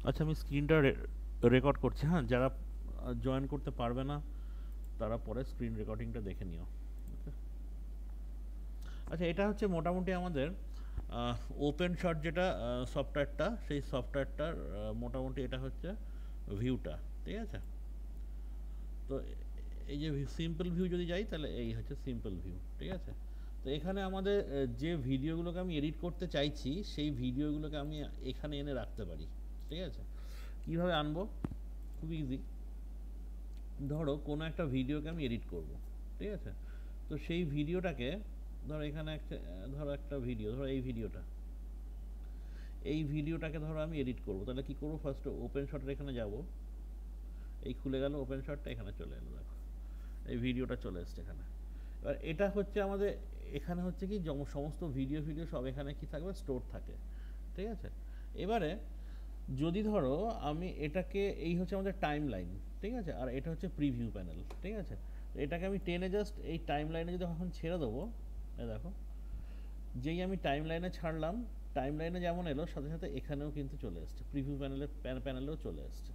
আচ্ছা, আমি স্ক্রিনটা রেকর্ড করছি। হ্যাঁ, যারা জয়েন করতে পারবে না তারা পরে স্ক্রিন রেকর্ডিংটা দেখে নিও। ওকে। আচ্ছা, এটা হচ্ছে মোটামুটি আমাদের ওপেন শট যেটা সফটওয়্যারটা, সেই সফটওয়্যারটার মোটামুটি এটা হচ্ছে ভিউটা। ঠিক আছে? তো এই যে সিম্পল ভিউ যদি যাই তাহলে এই হচ্ছে সিম্পল ভিউ। ঠিক আছে? তো এখানে আমাদের যে ভিডিওগুলোকে আমি এডিট করতে চাইছি সেই ভিডিওগুলোকে আমি এখানে এনে রাখতে পারি। ঠিক আছে? কীভাবে আনবো? খুব ইজি। ধরো কোনো একটা ভিডিওকে আমি এডিট করব। ঠিক আছে? তো সেই ভিডিওটাকে ধরো এখানে একটা ধরো একটা ভিডিও, ধরো এই ভিডিওটাকে ধরো আমি এডিট করব। তাহলে কি করব? ফার্স্ট ওপেন শটের এখানে যাব। এই খুলে গেল ওপেন শটটা, এখানে চলে এলো। দেখো এই ভিডিওটা চলে এসছে এখানে। এবার এটা হচ্ছে আমাদের এখানে হচ্ছে কি সমস্ত ভিডিও সব এখানে কি থাকবে? স্টোর থাকে। ঠিক আছে? এবারে যদি ধরো আমি এটাকে, এই হচ্ছে আমাদের টাইম লাইন। ঠিক আছে? আর এটা হচ্ছে প্রিভিউ প্যানেল। ঠিক আছে? এটাকে আমি টেনে জাস্ট এই টাইম লাইনে যদি এখন ছেড়ে দেবো, দেখো যেই আমি টাইম লাইনে ছাড়লাম, টাইম লাইনে যেমন এলো সাথে সাথে এখানেও কিন্তু চলে এসছে, প্রিভিউ প্যানেলেও চলে এসছে।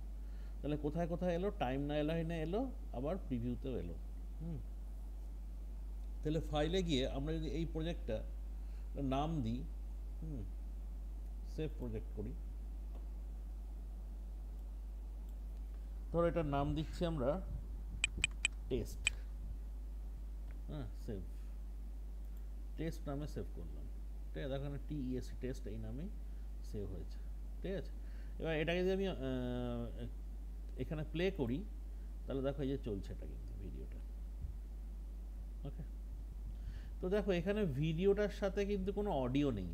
তাহলে কোথায় কোথায় এলো? টাইম লাইনে এলো, আবার প্রিভিউতেও এলো। তাহলে ফাইলে গিয়ে আমরা যদি এই প্রজেক্টটা নাম দিই, সেভ প্রজেক্ট করি, ধরো এটার নাম দিচ্ছি আমরা টেস্ট। সেভ, টেস্ট নামে সেভ করলাম। ঠিক আছে? দেখো TEST, টেস্ট এই নামেই সেভ হয়েছে। ঠিক আছে? এবার এটাকে যদি আমি এখানে প্লে করি তাহলে দেখো এই যে চলছে এটা কিন্তু ভিডিওটা। ওকে। তো দেখো এখানে ভিডিওটার সাথে কিন্তু কোনো অডিও নেই।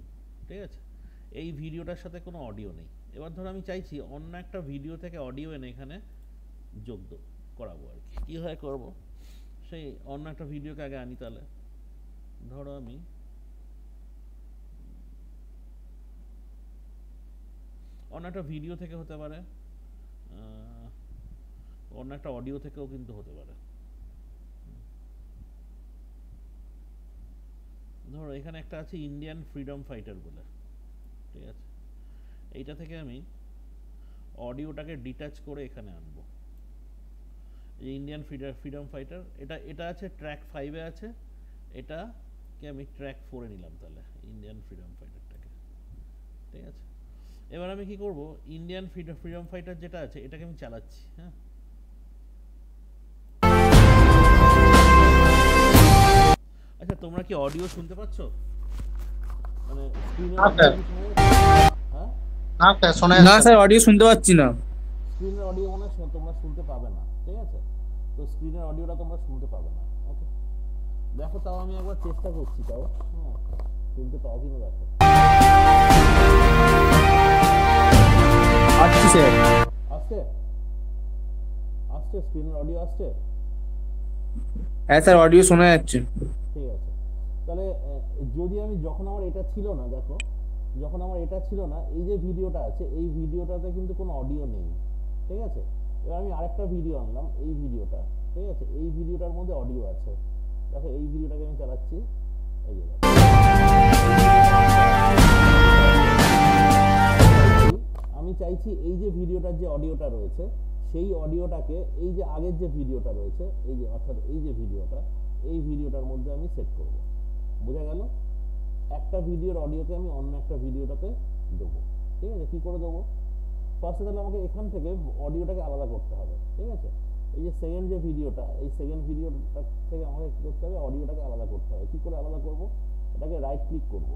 ঠিক আছে? এই ভিডিওটার সাথে কোনো অডিও নেই। এবার ধরো আমি চাইছি অন্য একটা ভিডিও থেকে অডিও এনে এখানে যোগ করাবো আর কি। কীভাবে করবো? সেই অন্য একটা ভিডিওকে আগে আনি। তাহলে ধরো আমি অন্য একটা ভিডিও থেকে হতে পারে, অন্য একটা অডিও থেকেও কিন্তু হতে পারে। ধরো এখানে একটা আছে ইন্ডিয়ান ফ্রিডম ফাইটার বলে। ঠিক আছে? এইটা থেকে আমি অডিওটাকে ডিটাচ করে এখানে আনবো। এই ইন্ডিয়ান ফ্রিডম ফাইটার, এটা আছে ট্র্যাক 5-এ আছে, এটাকে আমি ট্র্যাক 4-এ নিলাম। তাহলে ইন্ডিয়ান ফ্রিডম ফাইটারটাকে। ঠিক আছে? এবার আমি কি করব? ইন্ডিয়ান ফ্রিডম ফাইটার যেটা আছে এটাকে আমি চালাচ্ছি। হ্যাঁ, আচ্ছা তোমরা কি অডিও শুনতে পাচ্ছ? মানে স্ক্রিনের না অডিও স্যার, কি শোনা যাচ্ছে? হ্যাঁ, না স্যার, শোনা না যাচ্ছে না। স্যার, অডিও শুনতে পাচ্ছি না। স্ক্রিনের অডিও মনে হয় তোমরা শুনতে পাবে না। ঠিক আছে? তো স্ক্রিনের অডিওটা তোমরা শুনতে পাবে না। ওকে, দেখো তাও আমি একবার চেষ্টা করছি, তাও হ্যাঁ শুনতে পাও কিনা দেখো। আসছি স্যার। আসছে? আসছে স্ক্রিনের অডিও আসছে? হ্যাঁ স্যার, অডিও শোনা যাচ্ছে। ঠিক আছে। তাহলে যদি আমি, যখন আমার এটা ছিল না, দেখো যখন আমার এটা ছিল না, এই যে ভিডিওটা আছে এই ভিডিওটাতে কিন্তু কোনো অডিও নেই। ঠিক আছে? এবার আমি আরেকটা ভিডিও আনলাম, এই ভিডিওটা। ঠিক আছে? এই ভিডিওটার মধ্যে অডিও আছে। দেখো এই ভিডিওটাকে আমি চালাচ্ছি, এই যে দেখো। আমি চাইছি এই যে ভিডিওটার যে অডিওটা রয়েছে সেই অডিওটাকে এই যে আগের যে ভিডিওটা রয়েছে, এই যে অর্থাৎ এই যে ভিডিওটা, এই ভিডিওটার মধ্যে আমি সেট করব। বোঝা গেল? একটা ভিডিওর অডিওকে আমি অন্য একটা ভিডিওটাতে দেবো। ঠিক আছে? কি করে দেবো? ফার্স্টে তাহলে আমাকে এখান থেকে অডিওটাকে আলাদা করতে হবে। ঠিক আছে? এই যে সেকেন্ড যে ভিডিওটা, এই সেকেন্ড ভিডিওটা থেকে আমাকে কি করতে হবে? অডিওটাকে আলাদা করতে হবে। কি করে আলাদা করব? এটাকে রাইট ক্লিক করব।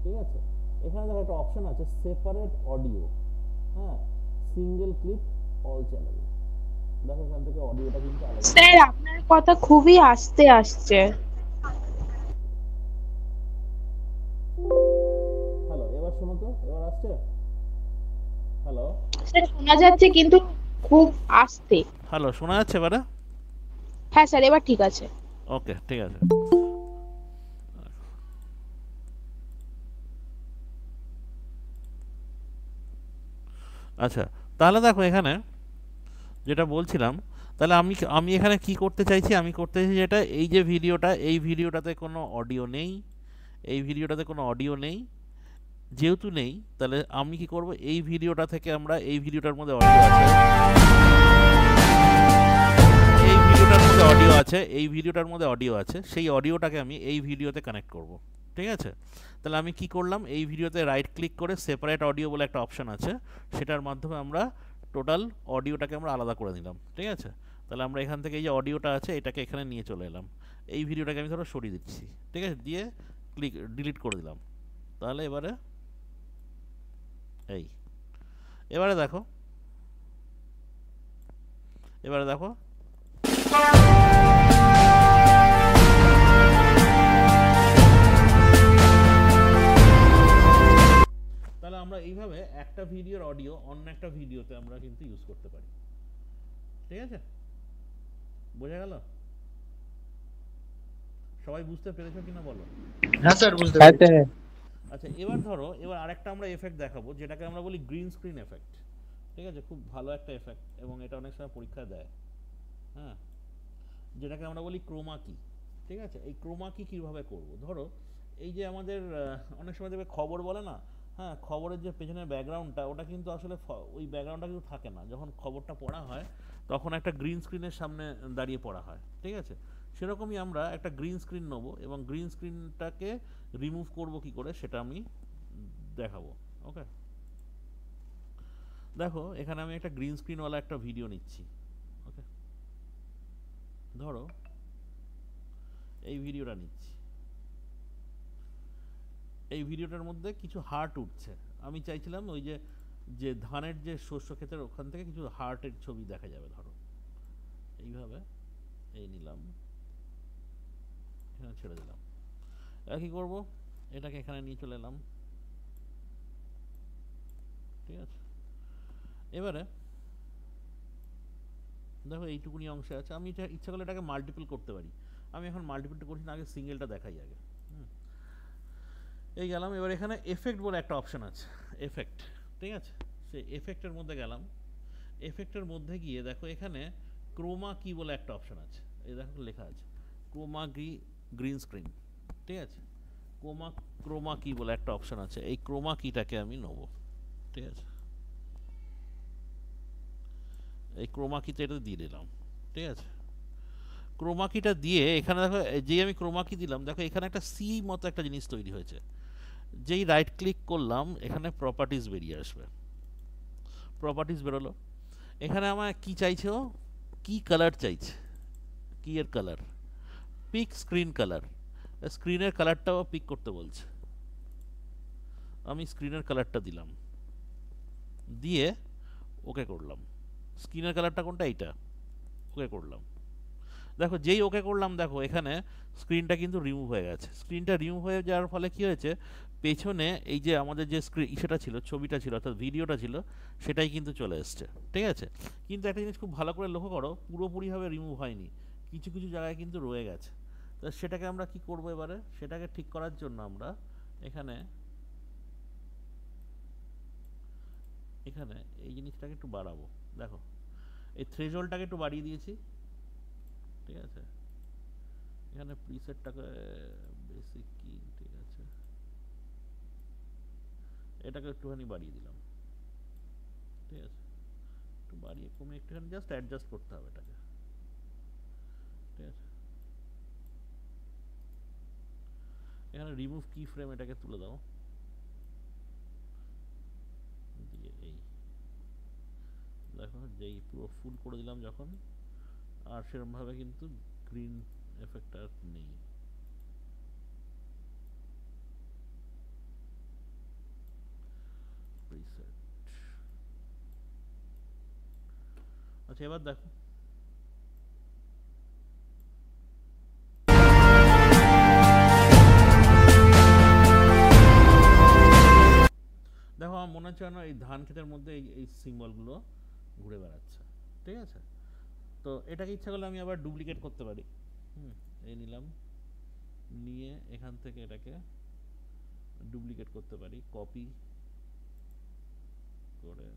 ঠিক আছে? এখানে দেখো একটা অপশন আছে সেপারেট অডিও। হ্যাঁ, সিঙ্গেল ক্লিপ অল চ্যানেল। দেখো এখান থেকে অডিওটা কিন্তু আলাদা। স্যার, আপনার কথা খুবই আস্তে আসছে। হ্যালো, এবার শোনো তো, এবার আসছে? হ্যালো, স্যার, শোনা যাচ্ছে কিন্তু খুব আস্তে। হ্যালো, শোনা যাচ্ছে এবারে? হ্যাঁ স্যার, এবার ঠিক আছে। ওকে, ঠিক আছে। আচ্ছা, তাহলে দেখো এখানে যেটা বলছিলাম, তাহলে আমি আমি এখানে কি করতে চাইছি? আমি করতে চাইছি যেটা, এই যে ভিডিওটা, এই ভিডিওটাতে কোনো অডিও নেই, এই ভিডিওটাতে কোনো অডিও নেই। যেহেতু নেই তাহলে আমি কি করব, এই ভিডিওটা থেকে আমরা এই ভিডিওটার মধ্যে অডিও আছে, এই ভিডিওটার মধ্যে অডিও আছে, এই ভিডিওটার মধ্যে অডিও আছে, সেই অডিওটাকে আমি এই ভিডিওতে কানেক্ট করব। ঠিক আছে, তাহলে আমি কি করলাম, এই ভিডিওতে রাইট ক্লিক করে সেপারেট অডিও বলে একটা অপশন আছে, সেটার মাধ্যমে আমরা টোটাল অডিওটাকে আমরা আলাদা করে নিলাম। ঠিক আছে, তাহলে আমরা এখান থেকে এই যে অডিওটা আছে এটাকে এখানে নিয়ে চলে এলাম, এই ভিডিওটাকে আমি ধরো সরিয়ে দিচ্ছি। ঠিক আছে, দিয়ে ডিলিট করে দিলাম। তাহলে এই এবারে দেখো, তাহলে আমরা এইভাবে একটা ভিডিওর অডিও অন্য একটা ভিডিওতে আমরা কিন্তু ইউজ করতে পারি। ঠিক আছে, বোঝা গেল? সবাই বুঝতে পেরেছো কিনা বলো? হ্যাঁ স্যার বুঝতে হ্যাঁ পেরেছি। স্যার। আচ্ছা, এবার ধরো আরেকটা আমরা এফেক্ট দেখাবো, যেটাকে আমরা বলি গ্রিন স্ক্রিন এফেক্ট। ঠিক আছে, খুব ভালো একটা এফেক্ট এবং এটা অনেক সময় পরীক্ষায় দেয়। হ্যাঁ, যেটাকে আমরা বলি ক্রোমা কি। ঠিক আছে, এই ক্রোমা কি কীভাবে করব, ধরো এই যে আমাদের অনেক সময় দেখবে খবর বলে না, হ্যাঁ, খবরের যে পেছনের ব্যাকগ্রাউন্ডটা ওটা কিন্তু আসলে ওই ব্যাকগ্রাউন্ডটা কিন্তু থাকে না, যখন খবরটা পড়া হয় তখন একটা গ্রিন স্ক্রিনের সামনে দাঁড়িয়ে পড়া হয়। ঠিক আছে, সেরকমই আমরা একটা গ্রিন স্ক্রিন নেবো এবং গ্রিন স্ক্রিনটাকে রিমুভ করব কি করে সেটা আমি দেখাবো। ওকে, দেখো এখানে আমি একটা গ্রিন স্ক্রিনওয়ালা একটা ভিডিও নিচ্ছি। ওকে, ধরো এই ভিডিওটা নিচ্ছি, এই ভিডিওটার মধ্যে কিছু হার্ট উঠছে, আমি চাইছিলাম ওই যে যে ধানের যে শস্য ক্ষেতের ওখান থেকে কিছু হার্টের ছবি দেখা যাবে। ধরো এইভাবে এই নিলাম, এখানে ছেড়ে দিলাম। এবার কী করবো, এটাকে এখানে নিয়ে চলে এলাম। ঠিক আছে, এবারে দেখো এইটুকুনি অংশে আছে, আমি এটা ইচ্ছা করলে এটাকে মাল্টিপল করতে পারি। আমি এখন মাল্টিপলটা করছি না, আগে সিঙ্গেলটা দেখাই আগে। এই গেলাম, এবার এখানে এফেক্ট বলে একটা অপশন আছে, এফেক্ট। ঠিক আছে, সেই এফেক্টের মধ্যে গেলাম, এফেক্টের মধ্যে গিয়ে দেখো এখানে ক্রোমা কি বলে একটা অপশন আছে, এই দেখো লেখা আছে ক্রোমা গ্রিন স্ক্রিন। ঠিক আছে, ক্রোমা কি বলে একটা অপশন আছে, এই ক্রোমা কিটাকে আমি নেব। ঠিক আছে, এই ক্রোমা কিটা এটা দিয়ে দিলাম। ঠিক আছে, ক্রোমা কিটা দিয়ে এখানে দেখো, যেই আমি ক্রোমা কি দিলাম দেখো এখানে একটা সি মতো একটা জিনিস তৈরি হয়েছে, যেই রাইট ক্লিক করলাম এখানে প্রপার্টিজ বেরিয়ে আসবে, প্রপার্টিজ বেরোলো। এখানে আমার কি চাইছে, ও কি কালার চাইছে, কি এর কালার, পিক স্ক্রিন কালার, স্ক্রিনের কালারটাও পিক করতে বলছে, আমি স্ক্রিনের কালারটা দিলাম, দিয়ে ওকে করলাম। স্ক্রিনের কালারটা কোনটা, এইটা, ওকে করলাম। দেখো যেই ওকে করলাম দেখো এখানে স্ক্রিনটা কিন্তু রিমুভ হয়ে গেছে। স্ক্রিনটা রিমুভ হয়ে যাওয়ার ফলে কি হয়েছে, পেছনে এই যে আমাদের যে স্ক্রিন সেটা ছিল, ছবিটা ছিল অর্থাৎ ভিডিওটা ছিল, সেটাই কিন্তু চলে এসছে। ঠিক আছে, কিন্তু একটা জিনিস খুব ভালো করে লক্ষ্য করো, পুরোপুরিভাবে রিমুভ হয়নি, কিছু কিছু জায়গায় কিন্তু রয়ে গেছে। তো সেটাকে আমরা কি করব, এবারে সেটাকে ঠিক করার জন্য আমরা এখানে এই জিনিসটাকে একটু বাড়াবো। দেখো এই থ্রেশহোল্ডটাকে একটু বাড়িয়ে দিয়েছি। ঠিক আছে, এখানে প্রিসেটটাকে বেসিক কি, ঠিক আছে, এটাকে একটুখানি বাড়িয়ে দিলাম। ঠিক আছে, একটু বাড়িয়ে কমে একটুখানি জাস্ট অ্যাডজাস্ট করতে হবে এটাকে। ঠিক আছে, এখানে রিমুভ কি ফ্রেম এটাকে তুলে দাও, দিয়ে এই দেখো যেই পুরো ফুল করে দিলাম যখন, আর সেরকমভাবে কিন্তু গ্রিন এফেক্ট আর নেই। প্রিসেট, আচ্ছা এবার দেখো, দেখো আমার মনে হচ্ছে না এই ধান ক্ষেতের মধ্যে এই সিম্বলগুলো ঘুরে বেড়াচ্ছে। ঠিক আছে, তো এটাকে ইচ্ছা করলে আমি আবার ডুপ্লিকেট করতে পারি। এই নিলাম, নিয়ে এখান থেকে এটাকে ডুপ্লিকেট করতে পারি, কপি করে,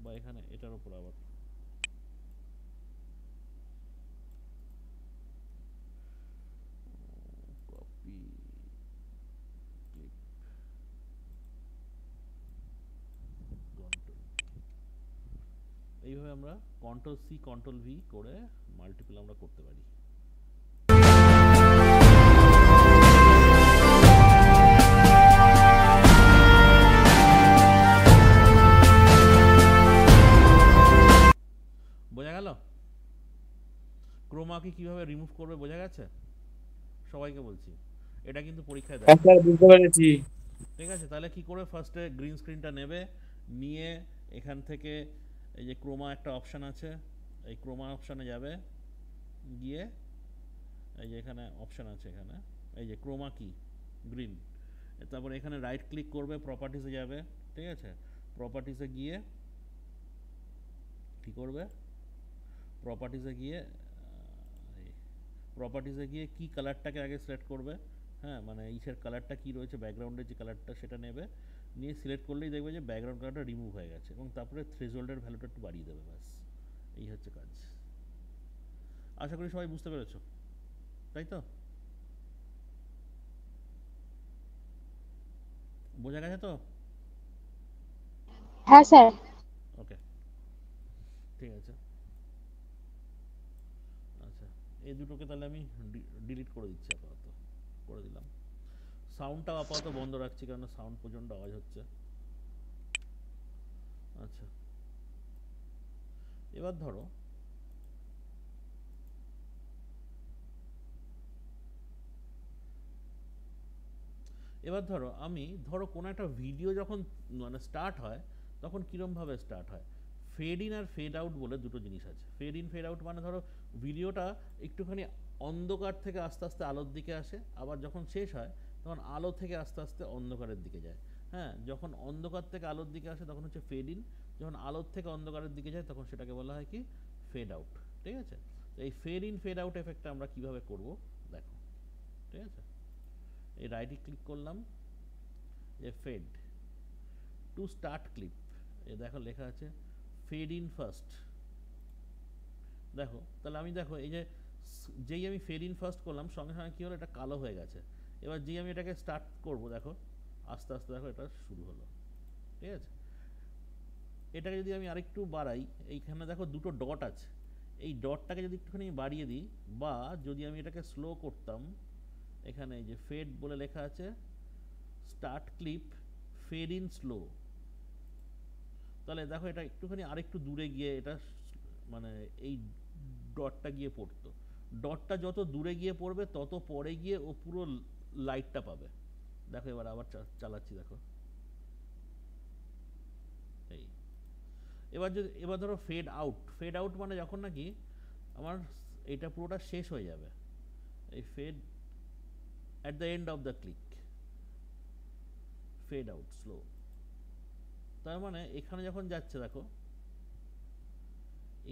বা এখানে এটার উপর আবার কপি, ক্লিক, এইভাবে আমরা কন্ট্রোল সি কন্ট্রোল ভি করে মাল্টিপল আমরা করতে পারি। বোঝা গেল ক্রোমাকে কিভাবে রিমুভ করবে? বোঝা গেছে সবাইকে বলছি, এটা কিন্তু পরীক্ষায় দেয়। হ্যাঁ স্যার বুঝতে পেরেছি। ঠিক আছে, তাহলে কি করে ফার্স্টে গ্রিন স্ক্রিনটা নেবে, নিয়ে এখান থেকে এই যে ক্রোমা একটা অপশান আছে, এই ক্রোমা অপশানে যাবে, গিয়ে এই যে এখানে অপশান আছে, এখানে এই যে ক্রোমা কি গ্রিন, তারপরে এখানে রাইট ক্লিক করবে, প্রপার্টিসে যাবে, ঠিক আছে, প্রপার্টিসে গিয়ে কী করবে, প্রপার্টিসে গিয়ে কি কালারটাকে আগে সিলেক্ট করবে, হ্যাঁ মানে ইসের কালারটা কি রয়েছে, ব্যাকগ্রাউন্ডের যে কালারটা সেটা নেবে, নিয়ে সিলেক্ট করলেই দেখবে যে ব্যাকগ্রাউন্ড কালারটা রিমুভ হয়ে গেছে, এবং তারপরে থ্রেশহোল্ডের ভ্যালুটা একটু বাড়িয়ে দেবে, ব্যাস এই হচ্ছে কাজ। আশা করি সবাই বুঝতে পেরেছো, তাই তো? বোঝা গেছে তো? হ্যাঁ স্যার। ওকে, ঠিক আছে। আচ্ছা, এই দুটোকে তাহলে আমি ডিলিট করে দিচ্ছি, আপাতত করে দিলাম। সাউন্ডটাও আপাতত বন্ধ রাখছি, কারণ সাউন্ড প্রচণ্ড আওয়াজ হচ্ছে। আচ্ছা, এবার ধরো আমি কোনো একটা ভিডিও যখন মানে স্টার্ট হয়, তখন কীরমভাবে স্টার্ট হয়। ফেড ইন আর ফেড আউট বলে দুটো জিনিস আছে। ফেড ইন ফেড আউট মানে ধরো ভিডিওটা একটুখানি অন্ধকার থেকে আস্তে আস্তে আলোর দিকে আসে, আবার যখন শেষ হয় তখন আলো থেকে আস্তে আস্তে অন্ধকারের দিকে যায়। হ্যাঁ, যখন অন্ধকার থেকে আলোর দিকে আসে তখন হচ্ছে ফেড ইন, যখন আলোর থেকে অন্ধকারের দিকে যায় তখন সেটাকে বলা হয় কি ফেড আউট। ঠিক আছে, তো এই ফেড ইন ফেড আউট এফেক্টটা আমরা কীভাবে করব দেখো। ঠিক আছে, এই রাইটে ক্লিক করলাম, যে ফেড টু স্টার্ট ক্লিপ, এ দেখো লেখা আছে ফেড ইন ফার্স্ট। দেখো তাহলে আমি দেখো এই যে যেই আমি ফেড ইন ফার্স্ট করলাম, সঙ্গে সঙ্গে কী হলো, এটা কালো হয়ে গেছে। এবার যেই আমি এটাকে স্টার্ট করব, দেখো আস্তে আস্তে দেখো এটা শুরু হলো। ঠিক আছে, এটাকে যদি আমি আরেকটু বাড়াই, এইখানে দেখো দুটো ডট আছে, এই ডটটাকে যদি একটুখানি বাড়িয়ে দিই, বা যদি আমি এটাকে স্লো করতাম, এখানে এই যে ফেড বলে লেখা আছে, start clip fade in slow, তাহলে দেখো এটা একটুখানি আরেকটু দূরে গিয়ে এটা মানে এই ডটটা গিয়ে পড়তো। ডটটা যত দূরে গিয়ে পড়বে তত পরে গিয়ে ও পুরো লাইটটা পাবে। দেখো এবার আবার চালাচ্ছি, দেখো এই এবার ধরো ফেড আউট। ফেড আউট মানে যখন নাকি আমার এটা পুরোটা শেষ হয়ে যাবে, এই fade at the end of the click, fade out slow. তার মানে এখানে যখন যাচ্ছে, দেখো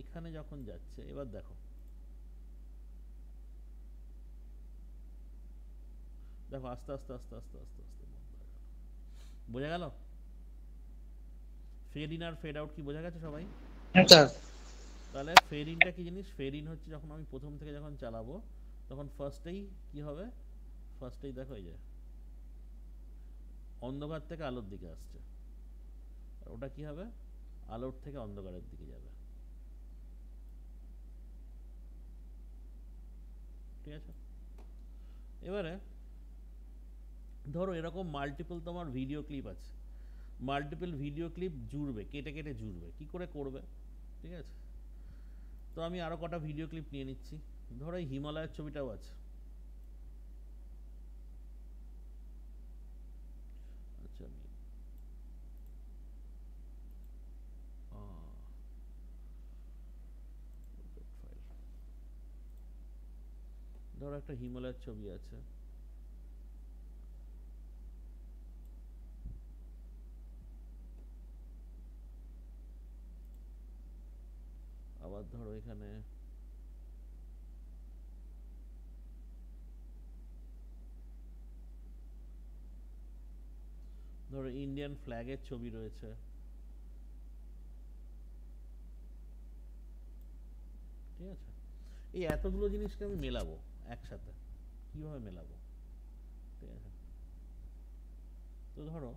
এখানে যখন যাচ্ছে, এবার দেখো দেখো আস্তে আস্তে আস্তে আস্তে আস্তে আস্তে বন্ধ হয়ে গেল। বোঝা গেল ফেড ইন আর ফেড আউট কি? বোঝা গেছে সবাই? হ্যাঁ স্যার। তাহলে ফেড ইনটা কি জিনিস? ফেড ইন হচ্ছে যখন আমি প্রথম থেকে যখন চালাবো তখন ফার্স্টেই কি হবে, ফার্স্টেই দেখো এই যে অন্ধকার থেকে আলোর দিকে আসছে, আর ওটা কি হবে, আলোর থেকে অন্ধকারের দিকে যাবে। ঠিক আছে, এবারে ধরো এরকম মাল্টিপল তোমার ভিডিও ক্লিপ আছে, মাল্টিপল ভিডিও ক্লিপ জুড়বে, কেটে কেটে জুড়বে, কি করে করবে? ঠিক আছে, তো আমি আরও কটা ভিডিও ক্লিপ নিয়ে নিচ্ছি। ধরো এই হিমালয়ের ছবিটাও আছে। আচ্ছা, আমি ধরো একটা হিমালয়ের ছবি আছে, আবার ধরো এখানে ধরো ইন্ডিয়ান ফ্ল্যাগের ছবি রয়েছে। ঠিক আছে, এই এতগুলো জিনিসকে আমি মেলাবো একসাথে, কিভাবে মেলাবো? ঠিক আছে, তো ধরো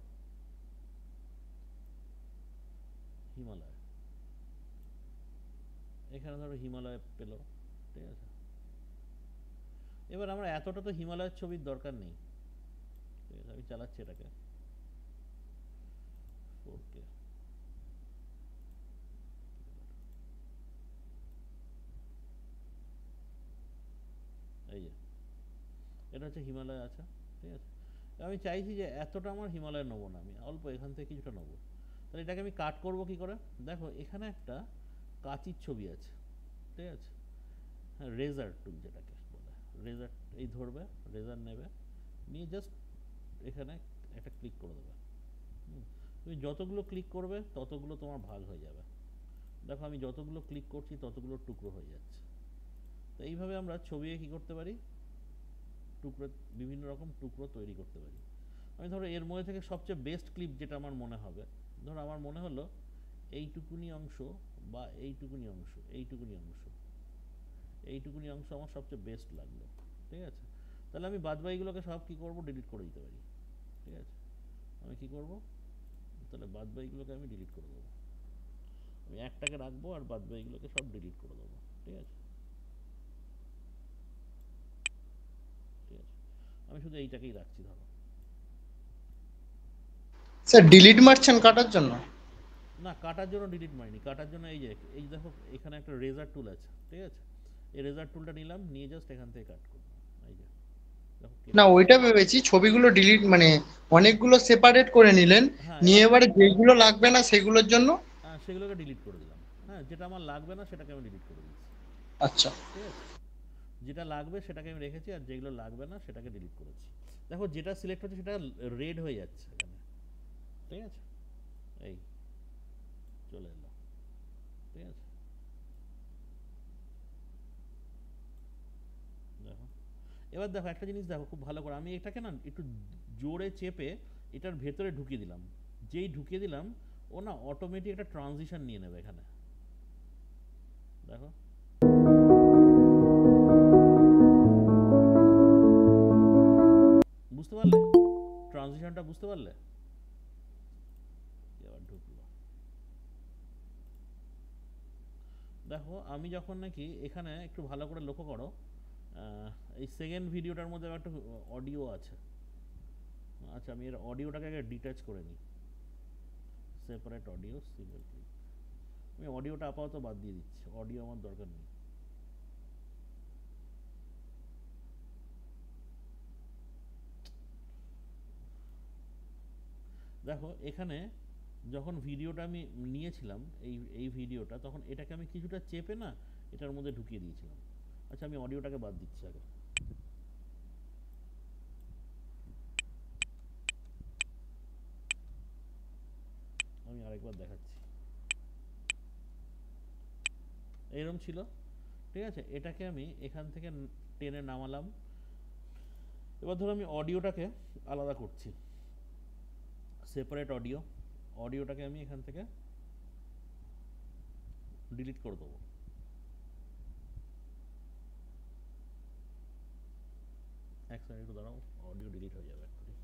হিমালয়, এখানে ধরো হিমালয় পেলো, ঠিক আছে। এবার আমরা এতটা তো হিমালয়ের ছবির দরকার নেই, ঠিক আছে। আমি চালাচ্ছি এটাকে 4K। এই যে এটা হচ্ছে হিমালয় আছে, ঠিক আছে। আমি চাইছি যে এতটা আমার হিমালয় নেবো না, আমি অল্প এখান থেকে কিছুটা নেবো। তাহলে এটাকে আমি কাট করবো কি করে? দেখো এখানে একটা কাঁচির ছবি আছে, ঠিক আছে। হ্যাঁ, রেজার টুল যেটাকে বলে, রেজার এই ধরবে, রেজার নেবে, নিয়ে জাস্ট এখানে একটা ক্লিক করে দেবে। তুমি যতগুলো ক্লিক করবে ততগুলো তোমার ভাগ হয়ে যাবে। দেখো আমি যতগুলো ক্লিক করছি ততগুলো টুকরো হয়ে যাচ্ছে। তো এইভাবে আমরা ছবি কী করতে পারি, টুকরো, বিভিন্ন রকম টুকরো তৈরি করতে পারি। আমি ধরো এর মধ্যে থেকে সবচেয়ে বেস্ট ক্লিপ যেটা আমার মনে হবে, ধরো আমার মনে হলো এইটুকুনি অংশ বা এইটুকুনি অংশ, এইটুকুনি অংশ, এইটুকুনি অংশ আমার সবচেয়ে বেস্ট লাগলো, ঠিক আছে। তাহলে আমি বাদবাকিগুলোকে সব কী করবো, ডিলিট করে দিতে পারি, ঠিক আছে। আমি কী করবো, তাহলে বাদবাকিগুলোকে আমি ডিলিট করে দেবো। আমি একটাকে রাখবো আর বাদবাকিগুলোকে সব ডিলিট করে দেবো, ঠিক আছে, ঠিক আছে। আমি শুধু এইটাকেই রাখছি ধরো। স্যার ডিলিট মারছেন কাটার জন্য? না, কাটার জন্য ডিলিট মারিনি, কাটার জন্য এই যে এই দেখো এখানে একটা রেজার টুল আছে, ঠিক আছে। এই রেজার টুলটা নিলাম, নিয়ে জাস্ট এখান থেকে কাট করলাম, এই যে দেখো না, কেটে গেছে। ওইটা ভেবেছি ছবিগুলো ডিলিট মানে অনেকগুলো সেপারেট করে নিলেন, হ্যাঁ নিয়ে এবার এবারে যেগুলো লাগবে না সেগুলোর জন্য। হ্যাঁ সেগুলোকে ডিলিট করে দিলাম। হ্যাঁ, যেটা আমার লাগবে না সেটাকে আমি ডিলিট করে দিচ্ছি, আচ্ছা। ঠিক আছে। যেটা লাগবে সেটাকে আমি রেখেছি, আর যেগুলো লাগবে না সেটাকে ডিলিট করেছি। দেখো যেটা সিলেক্ট হচ্ছে সেটা রেড হয়ে যাচ্ছে এখানে, ঠিক আছে। এই চলে এলো, ঠিক আছে। দেখো এবার দেখো একটা জিনিস দেখো খুব ভালো করে, আমি এটাকে না একটু জোরে চেপে এটার ভেতরে ঢুকিয়ে দিলাম। যেই ঢুকিয়ে দিলাম ও না অটোমেটিক একটা ট্রানজিশন নিয়ে নেবে এখানে, দেখো। বুঝতে পারলে ট্রানজিশনটা, বুঝতে পারলে? এবার ঢুকলো, দেখো আমি যখন নাকি এখানে একটু ভালো করে লক্ষ্য করো, এই সেকেন্ড ভিডিওটার মধ্যে একটা অডিও আছে। আচ্ছা আমি এর অডিওটাকে আগে ডিটাচ করে নিই, সেপারেট অডিও সিঙ্গেল ক্লিক। আমি অডিওটা আপাতত বাদ দিয়ে দিচ্ছি, অডিও আমার দরকার নেই। দেখো এখানে যখন ভিডিওটা আমি নিয়েছিলাম, এই ভিডিওটা, তখন এটাকে আমি কিছুটা চেপে না এটার মধ্যে ঢুকিয়ে দিয়েছিলাম। আচ্ছা আমি অডিওটাকে বাদ দিচ্ছি আগে। আমি আরেকবার দেখাচ্ছি, এইরকম ছিল, ঠিক আছে। এটাকে আমি এখান থেকে টেনে নামালাম। এবার ধরো আমি অডিওটাকে আলাদা করছি, সেপারেট অডিও, অডিওটাকে আমি এখান থেকে ডিলিট করে দেবো। এক সেকেন্ড একটু দাঁড়াও, অডিও ডিলিট হয়ে যাবে এক্ষুনি,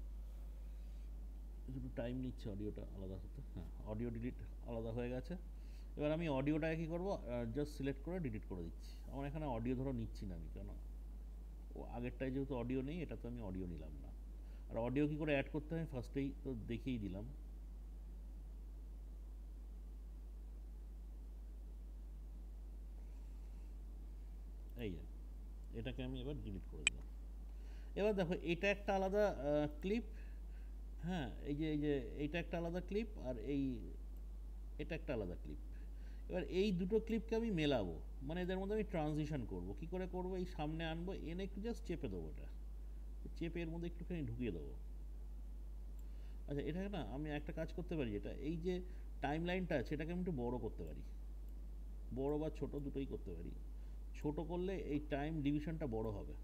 একটু টাইম নিচ্ছে অডিওটা আলাদা হতে। হ্যাঁ, অডিও ডিলিট আলাদা হয়ে গেছে। এবার আমি অডিওটাকে কী করবো, জাস্ট সিলেক্ট করে ডিলিট করে দিচ্ছি। আমার এখানে অডিও ধরো নিচ্ছি না আমি, কেন ও আগেরটায় যেহেতু অডিও নেই, এটা তো আমি অডিও নিলাম না। আর অডিও কী করে অ্যাড করতে হয় ফার্স্টেই তো দেখিয়েই দিলাম। এই যে এটাকে আমি এবার ডিলিট করে দিলাম। এবার দেখো এটা একটা আলাদা ক্লিপ, হ্যাঁ এই যে এইটা একটা আলাদা ক্লিপ, আর এটা একটা আলাদা ক্লিপ। এবার এই দুটো ক্লিপকে আমি মেলাবো, মানে এদের মধ্যে আমি ট্রানজিশন করব। কি করে করব, এই সামনে আনবো, এনে একটু জাস্ট চেপে দেবো, এটা চেপে এর মধ্যে একটুখানি ঢুকিয়ে দেবো। আচ্ছা এটাকে না আমি একটা কাজ করতে পারি, এটা এই যে টাইম লাইনটা আছে এটাকে আমি একটু বড় করতে পারি, বড় বা ছোট দুটোই করতে পারি। ছোট করলে এই টাইম ডিভিশনটা বড় হবে।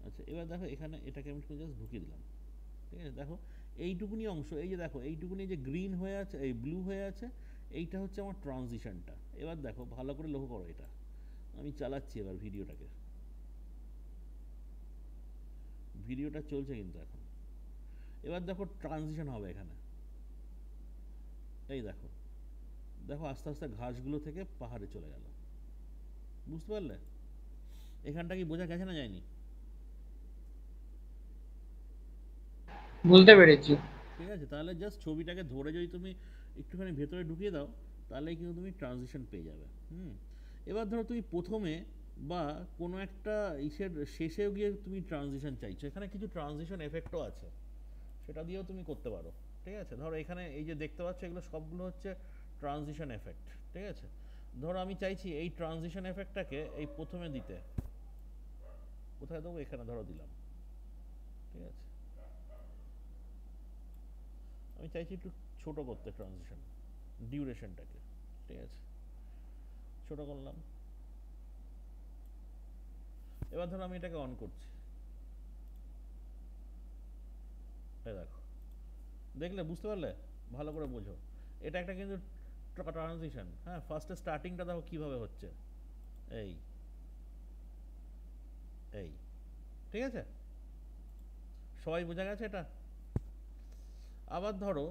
আচ্ছা এবার দেখো এখানে এটাকে আমি একটু জাস্ট ঢুকিয়ে দিলাম, ঠিক আছে। দেখো এইটুকুনি অংশ, এই যে দেখো এইটুকুনি যে গ্রিন হয়ে আছে, এই ব্লু হয়ে আছে, এইটা হচ্ছে আমার ট্রানজিশনটা। এবার দেখো ভালো করে লক্ষ্য করো, এটা আমি চালাচ্ছি এবার ভিডিওটাকে, ভিডিওটা চলছে কিন্তু এখন। এবার দেখো ট্রানজিশন হবে এখানে, এই দেখো দেখো আস্তে আস্তে ঘাসগুলো থেকে পাহাড়ে চলে গেল, বুঝতে পারলে? এখানটা কি বোঝা গেছে না যায়নি? বুঝতে পেরেছি। ঠিক আছে, তাহলে জাস্ট ছবিটাকে ধরে যদি তুমি একটুখানি ভেতরে ঢুকিয়ে দাও, তাহলে কিন্তু তুমি ট্রানজিশন পেয়ে যাবে। এবার ধরো তুমি প্রথমে বা কোনো একটা ইসের শেষেও গিয়ে তুমি ট্রানজিশন চাইছো, এখানে কিছু ট্রানজিশন এফেক্টও আছে, সেটা দিয়েও তুমি করতে পারো। ঠিক আছে, ধরো এখানে এই যে দেখতে পাচ্ছ এগুলো সবগুলো হচ্ছে ট্রানজিশন এফেক্ট। ঠিক আছে, ধরো আমি চাইছি এই ট্রানজিশন এফেক্টটাকে এই প্রথমে দিতে, কোথায় দেবো? এখানে ধরো দিলাম। ঠিক আছে, আমি চাইছি একটু ছোট করতে ট্রানজিশন ডিউরেশনটাকে। ঠিক আছে, ছোট করলাম। এবার ধরো আমি এটাকে অন করছি, এই দেখো, দেখলে? বুঝতে পারলে? ভালো করে বোঝো, এটা একটা কিন্তু ট্রানজিশন। হ্যাঁ, ফার্স্টে স্টার্টিংটা দেখো কিভাবে হচ্ছে, এই এই ঠিক আছে, সবাই বোঝা গেছে এটা? আবার ধরো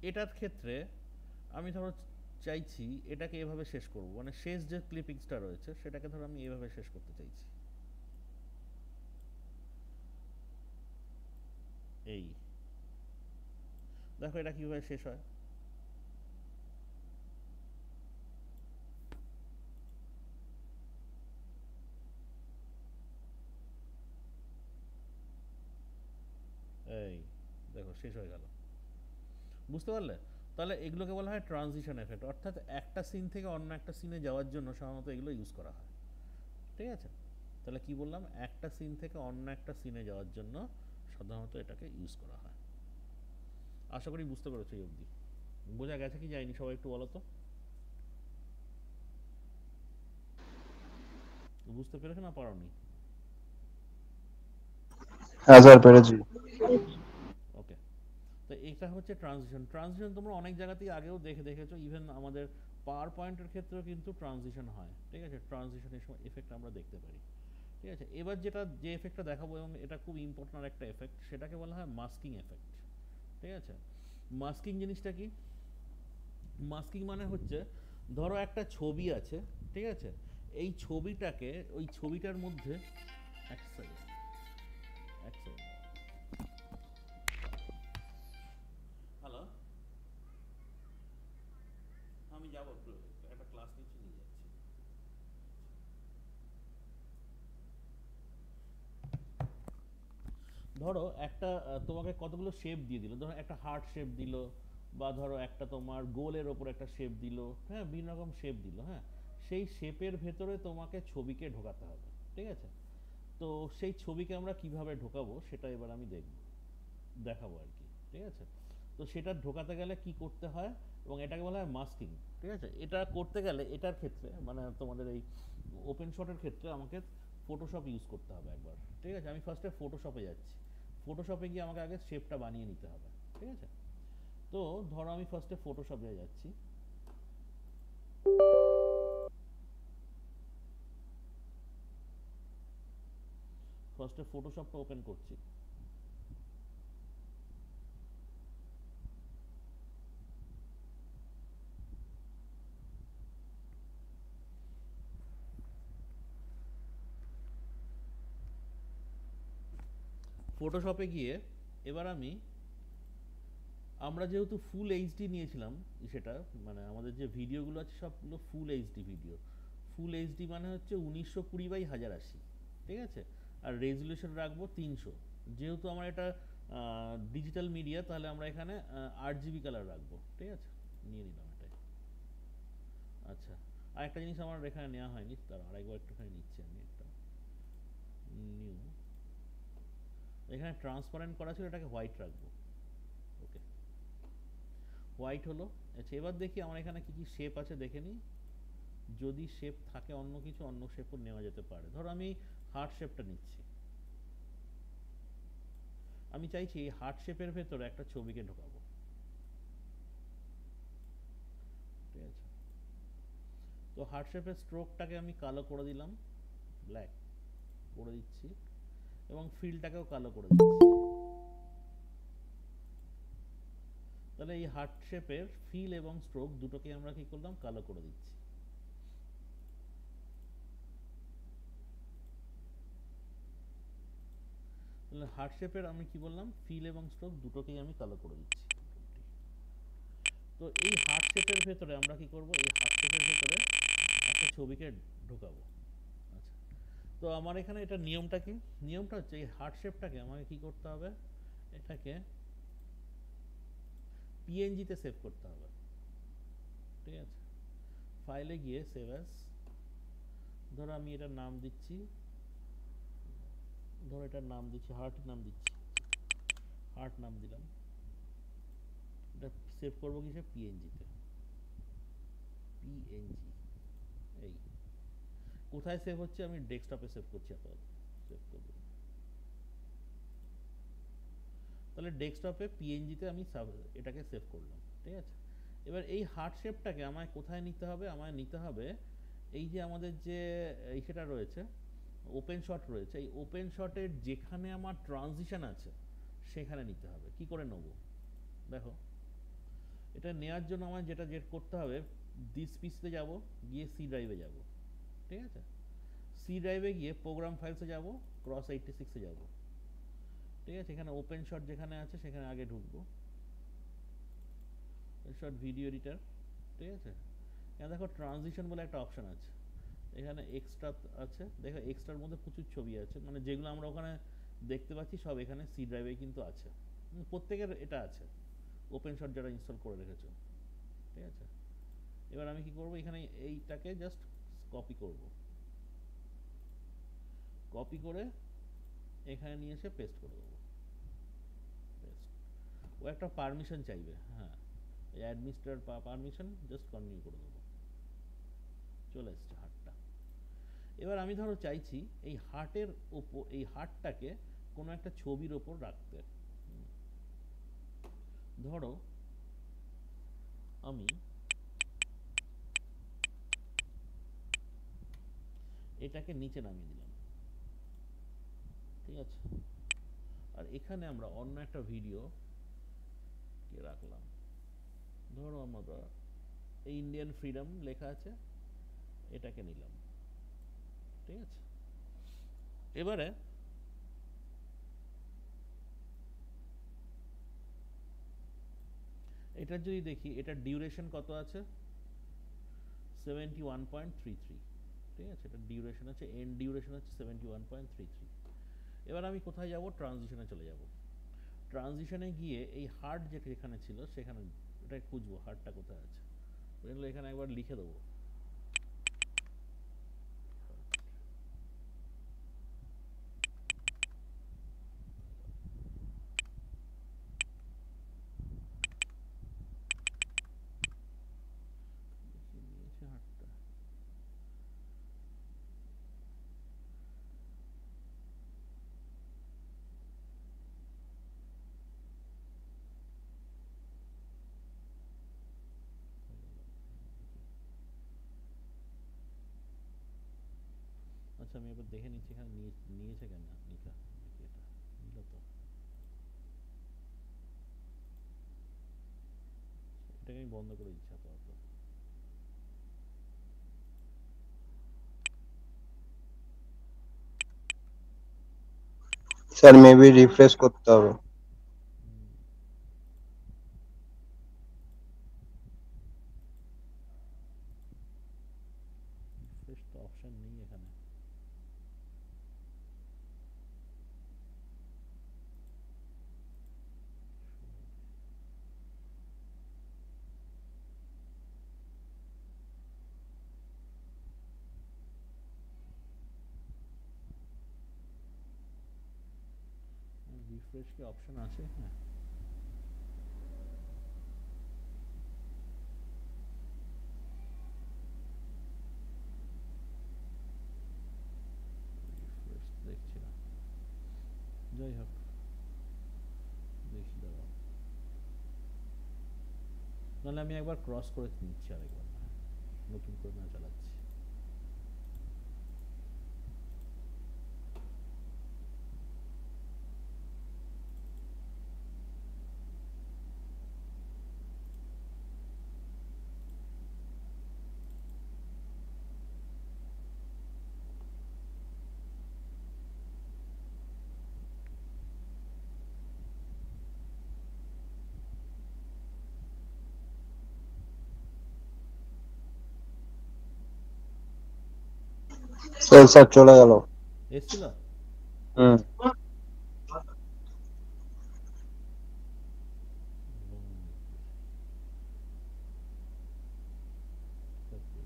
এটার ক্ষেত্রে আমি ধরো চাইছি এটাকে এভাবে শেষ করব, মানে শেষ যে ক্লিপিংসটা রয়েছে সেটাকে ধরো আমি এভাবে শেষ করতে চাইছি, এই দেখো এটা কিভাবে শেষ হয়। এই দেখো শেষ হয়ে গেল, বুঝতে পারলে? তাহলে এগুলোকে বলা হয় ট্রানজিশন এফেক্ট, অর্থাৎ একটা সিন থেকে অন্য একটা সিনে যাওয়ার জন্য সাধারণত এগুলো ইউজ করা হয়। ঠিক আছে, তাহলে কি বললাম? একটা সিন থেকে অন্য একটা সিনে যাওয়ার জন্য সাধারণত এটাকে ইউজ করা হয়। আশা করি বুঝতে পেরেছো এই অবধি। বোঝা গেছে কি যায়নি সবাই একটু বলো তো? বুঝতে পেরেছো না পারোনি? হ্যাঁ স্যার পেরেছি। ওকে, তো এটা হচ্ছে ট্রানজিশন। ট্রানজিশন তোমরা অনেক জায়গাতেই আগেও দেখেছো, ইভেন আমাদের পাওয়ার পয়েন্টের ক্ষেত্রেও কিন্তু ট্রানজিশন হয়। ঠিক আছে, ট্রানজিশনের সময় এফেক্ট আমরা দেখতে পারি। ঠিক আছে, এবার যে এফেক্টটা দেখাবো, এবং এটা খুব ইম্পর্টেন্ট একটা এফেক্ট, সেটাকে বলা হয় মাস্কিং এফেক্ট। ঠিক আছে, মাস্কিং জিনিসটা কি? মাস্কিং মানে হচ্ছে ধরো একটা ছবি আছে, ঠিক আছে, এই ছবিটাকে ওই ছবিটার মধ্যে, এক সেকেন্ড এক সেকেন্ড, হ্যালো, আমি যাবো একটু, একটা ক্লাস নিচ্ছি, নিয়ে যাচ্ছি। ধরো একটা তোমাকে কতগুলো শেপ দিয়ে দিল, ধরো একটা হার্ট শেপ দিল, বা ধরো একটা তোমার গোলের ওপর একটা শেপ দিল, হ্যাঁ, বিভিন্ন রকম শেপ দিল। হ্যাঁ, সেই শেপের ভেতরে তোমাকে ছবিকে ঢোকাতে হবে। ঠিক আছে, তো সেই ছবিকে আমরা কিভাবে ঢোকাবো সেটা এবার আমি দেখাবো আর কি। ঠিক আছে, তো সেটা ঢোকাতে গেলে কি করতে হয়, এবং এটাকে বলা হয় মাস্কিং। ঠিক আছে, এটা করতে গেলে এটার ক্ষেত্রে মানে তোমাদের এই ওপেন শটের ক্ষেত্রে আমাকে ফটোশপ ইউজ করতে হবে একবার। ঠিক আছে, আমি ফার্স্টে ফটোশপে যাচ্ছি, ফটোশপে গিয়ে আমাকে আগে শেপটা বানিয়ে নিতে হবে। ঠিক আছে, তো ধরো আমি ফার্স্টে ফটোশপে যাচ্ছি, ফার্স্টে ফটোশপটা ওপেন করছি। ফটোশপে গিয়ে এবার আমরা যেহেতু ফুল এইচডি নিয়েছিলাম, সেটা মানে আমাদের যে ভিডিওগুলো আছে সবগুলো full HD video. Full HD মানে হচ্ছে 1920x1080। ঠিক আছে, আর রেজুলেশন রাখবো 300। যেহেতু আমার এটা ডিজিটাল মিডিয়া, তাহলে আমরা এখানে 8 GB কালার রাখবো। ঠিক আছে, নিয়ে নিলাম এটাই। আচ্ছা, আর একটা জিনিস আমার এখানে নেওয়া হয়নি, তার আরেকবার একটুখানি নিচ্ছি আমি, একটা নিউ, এখানে ট্রান্সপারেন্ট করা ছিল, এটাকে হোয়াইট রাখবো। ওকে, হোয়াইট হলো। আচ্ছা, এবার দেখি আমার এখানে কি কি শেপ আছে দেখে নিই, যদি শেপ থাকে অন্য কিছু, অন্য শেপও নেওয়া যেতে পারে। ধরো আমি হার্ট শেপটা নিচ্ছি, আমি চাইছি এই হার্ট শেপের ভেতরে একটা ছবিকে ঢোকাবো। ঠিক আছে, তো হার্ট শেপের স্ট্রোকটাকে আমি কালো করে দিলাম, ব্ল্যাক করে দিচ্ছি, এবং ফিলটাকেও কালো করে দিচ্ছি। তাহলে এই হার্ট শেপের ফিল এবং স্ট্রোক দুটোকে আমরা কি করলাম, কালো করে দিচ্ছি। তাহলে হার্ট শেপের আমি কি বললাম, ফিল এবং স্ট্রোক দুটোকেই আমি কালো করে দিচ্ছি। তো এই হার্ট শেপের ভেতরে আমরা কি করব, এই হার্ট শেপের ভেতরে একটা ছবিকে ঢোকাবো। আচ্ছা, তো আমার এখানে এটা নিয়মটা কি, নিয়মটা হচ্ছে এই হার্ট শেপটাকে আমাকে কি করতে হবে, এটাকে পিএনজিতে সেভ করতে হবে। ঠিক আছে, ফাইলে গিয়ে সেভ অ্যাজ, ধরো আমি এটার নাম দিচ্ছি, ধরো এটার নাম দিচ্ছি হার্ট, নাম দিচ্ছি হার্ট, নাম দিলাম। এটা সেভ করবো কিসে, পিএনজিতে। পিএনজি এই কোথায় সেভ হচ্ছে, আমি ডেস্কটপে সেভ করছি আপাতত, সেভ করবো। তাহলে ডেস্কটপে পিএনজিতে আমি এটাকে সেভ করলাম। ঠিক আছে, এবার এই হার্ট শেপটাকে আমায় কোথায় নিতে হবে, আমায় নিতে হবে এই যে আমাদের যে সেটা রয়েছে, ওপেন শট রয়েছে, এই ওপেন শটের যেখানে আমার ট্রানজিশন আছে সেখানে নিতে হবে। কি করে নেব দেখো, এটা নেওয়ার জন্য আমার যেটা করতে হবে, দিস পিসতে যাব, গিয়ে সি ড্রাইভে যাব। ঠিক আছে, সি ড্রাইভে গিয়ে প্রোগ্রাম ফাইলসে যাব, ক্রস 86-এ যাব। ঠিক আছে, এখানে ওপেন শট যেখানে আছে সেখানে আগে ঢুকবো, শট ভিডিও এডিটর। ঠিক আছে, এখানে দেখো ট্রানজিশন বলে একটা অপশন আছে, এখানে এক্সট্রা আছে, দেখো এক্সট্রার মধ্যে প্রচুর ছবি আছে, মানে যেগুলো আমরা ওখানে দেখতে পাচ্ছি সব এখানে সি ড্রাইভে কিন্তু আছে, প্রত্যেকের এটা আছে ওপেন শট যারা ইনস্টল করে রেখেছো। ঠিক আছে, এবার আমি কি করব, এখানে এইটাকে জাস্ট কপি করব, কপি করে এখানে নিয়ে এসে পেস্ট করে দেবো। পেস্ট, ও একটা পারমিশন চাইবে, হ্যাঁ এই অ্যাডমিনিস্ট্রেটর পারমিশন, জাস্ট কন্টিনিউ করে দেবো। চলে এসছে হার্টটা। এবার আমি ধরো চাইছি এই হার্টের ওপর, এই হার্টটাকে কোনো একটা ছবির ওপর রাখতে। ধরো আমি এটাকে নিচে নামিয়ে দিলাম। ঠিক আছে, আর এখানে আমরা অন্য একটা ভিডিও কে রাখলাম, ধরো আমরা এই ইন্ডিয়ান ফ্রিডম লেখা আছে, এটাকে নিলাম। ঠিক আছে, এবারে এটার যদি দেখি, এটার ডিউরেশন কত আছে, 71.33। ঠিক আছে, এটার ডিউরেশন আছে, এন্ড ডিউরেশন আছে 71.33। এবার আমি কোথায় যাব, ট্রানজিশনে চলে যাব। ট্রানজিশনে গিয়ে এই হার্ট যেটা এখানে ছিল সেখানে এটা খুঁজবো, হার্টটা কোথায় আছে, এখানে একবার লিখে দেবো। হার্টটা আচ্ছা, আমি এবার দেখে নিচ্ছি এখানে নিয়েছে কেন নিকা, দেখি এটা নিল তো, এটাকে আমি বন্ধ করে দিচ্ছি আপাতত। স্যার মেবি রিফ্রেশ করতে হবে। রিফ্রেশ তো অপশন নেই এখানে। রিফ্রেশ কি অপশন আছে এখানে? রিফ্রেশ দেখছি না, যাই হোক দেখি দাঁড়াও, নাহলে আমি একবার ক্রস করে নিচ্ছি আরেকবার, নতুন করে না চালাচ্ছি। স্যার চলে গেল। এসছিল? হুম।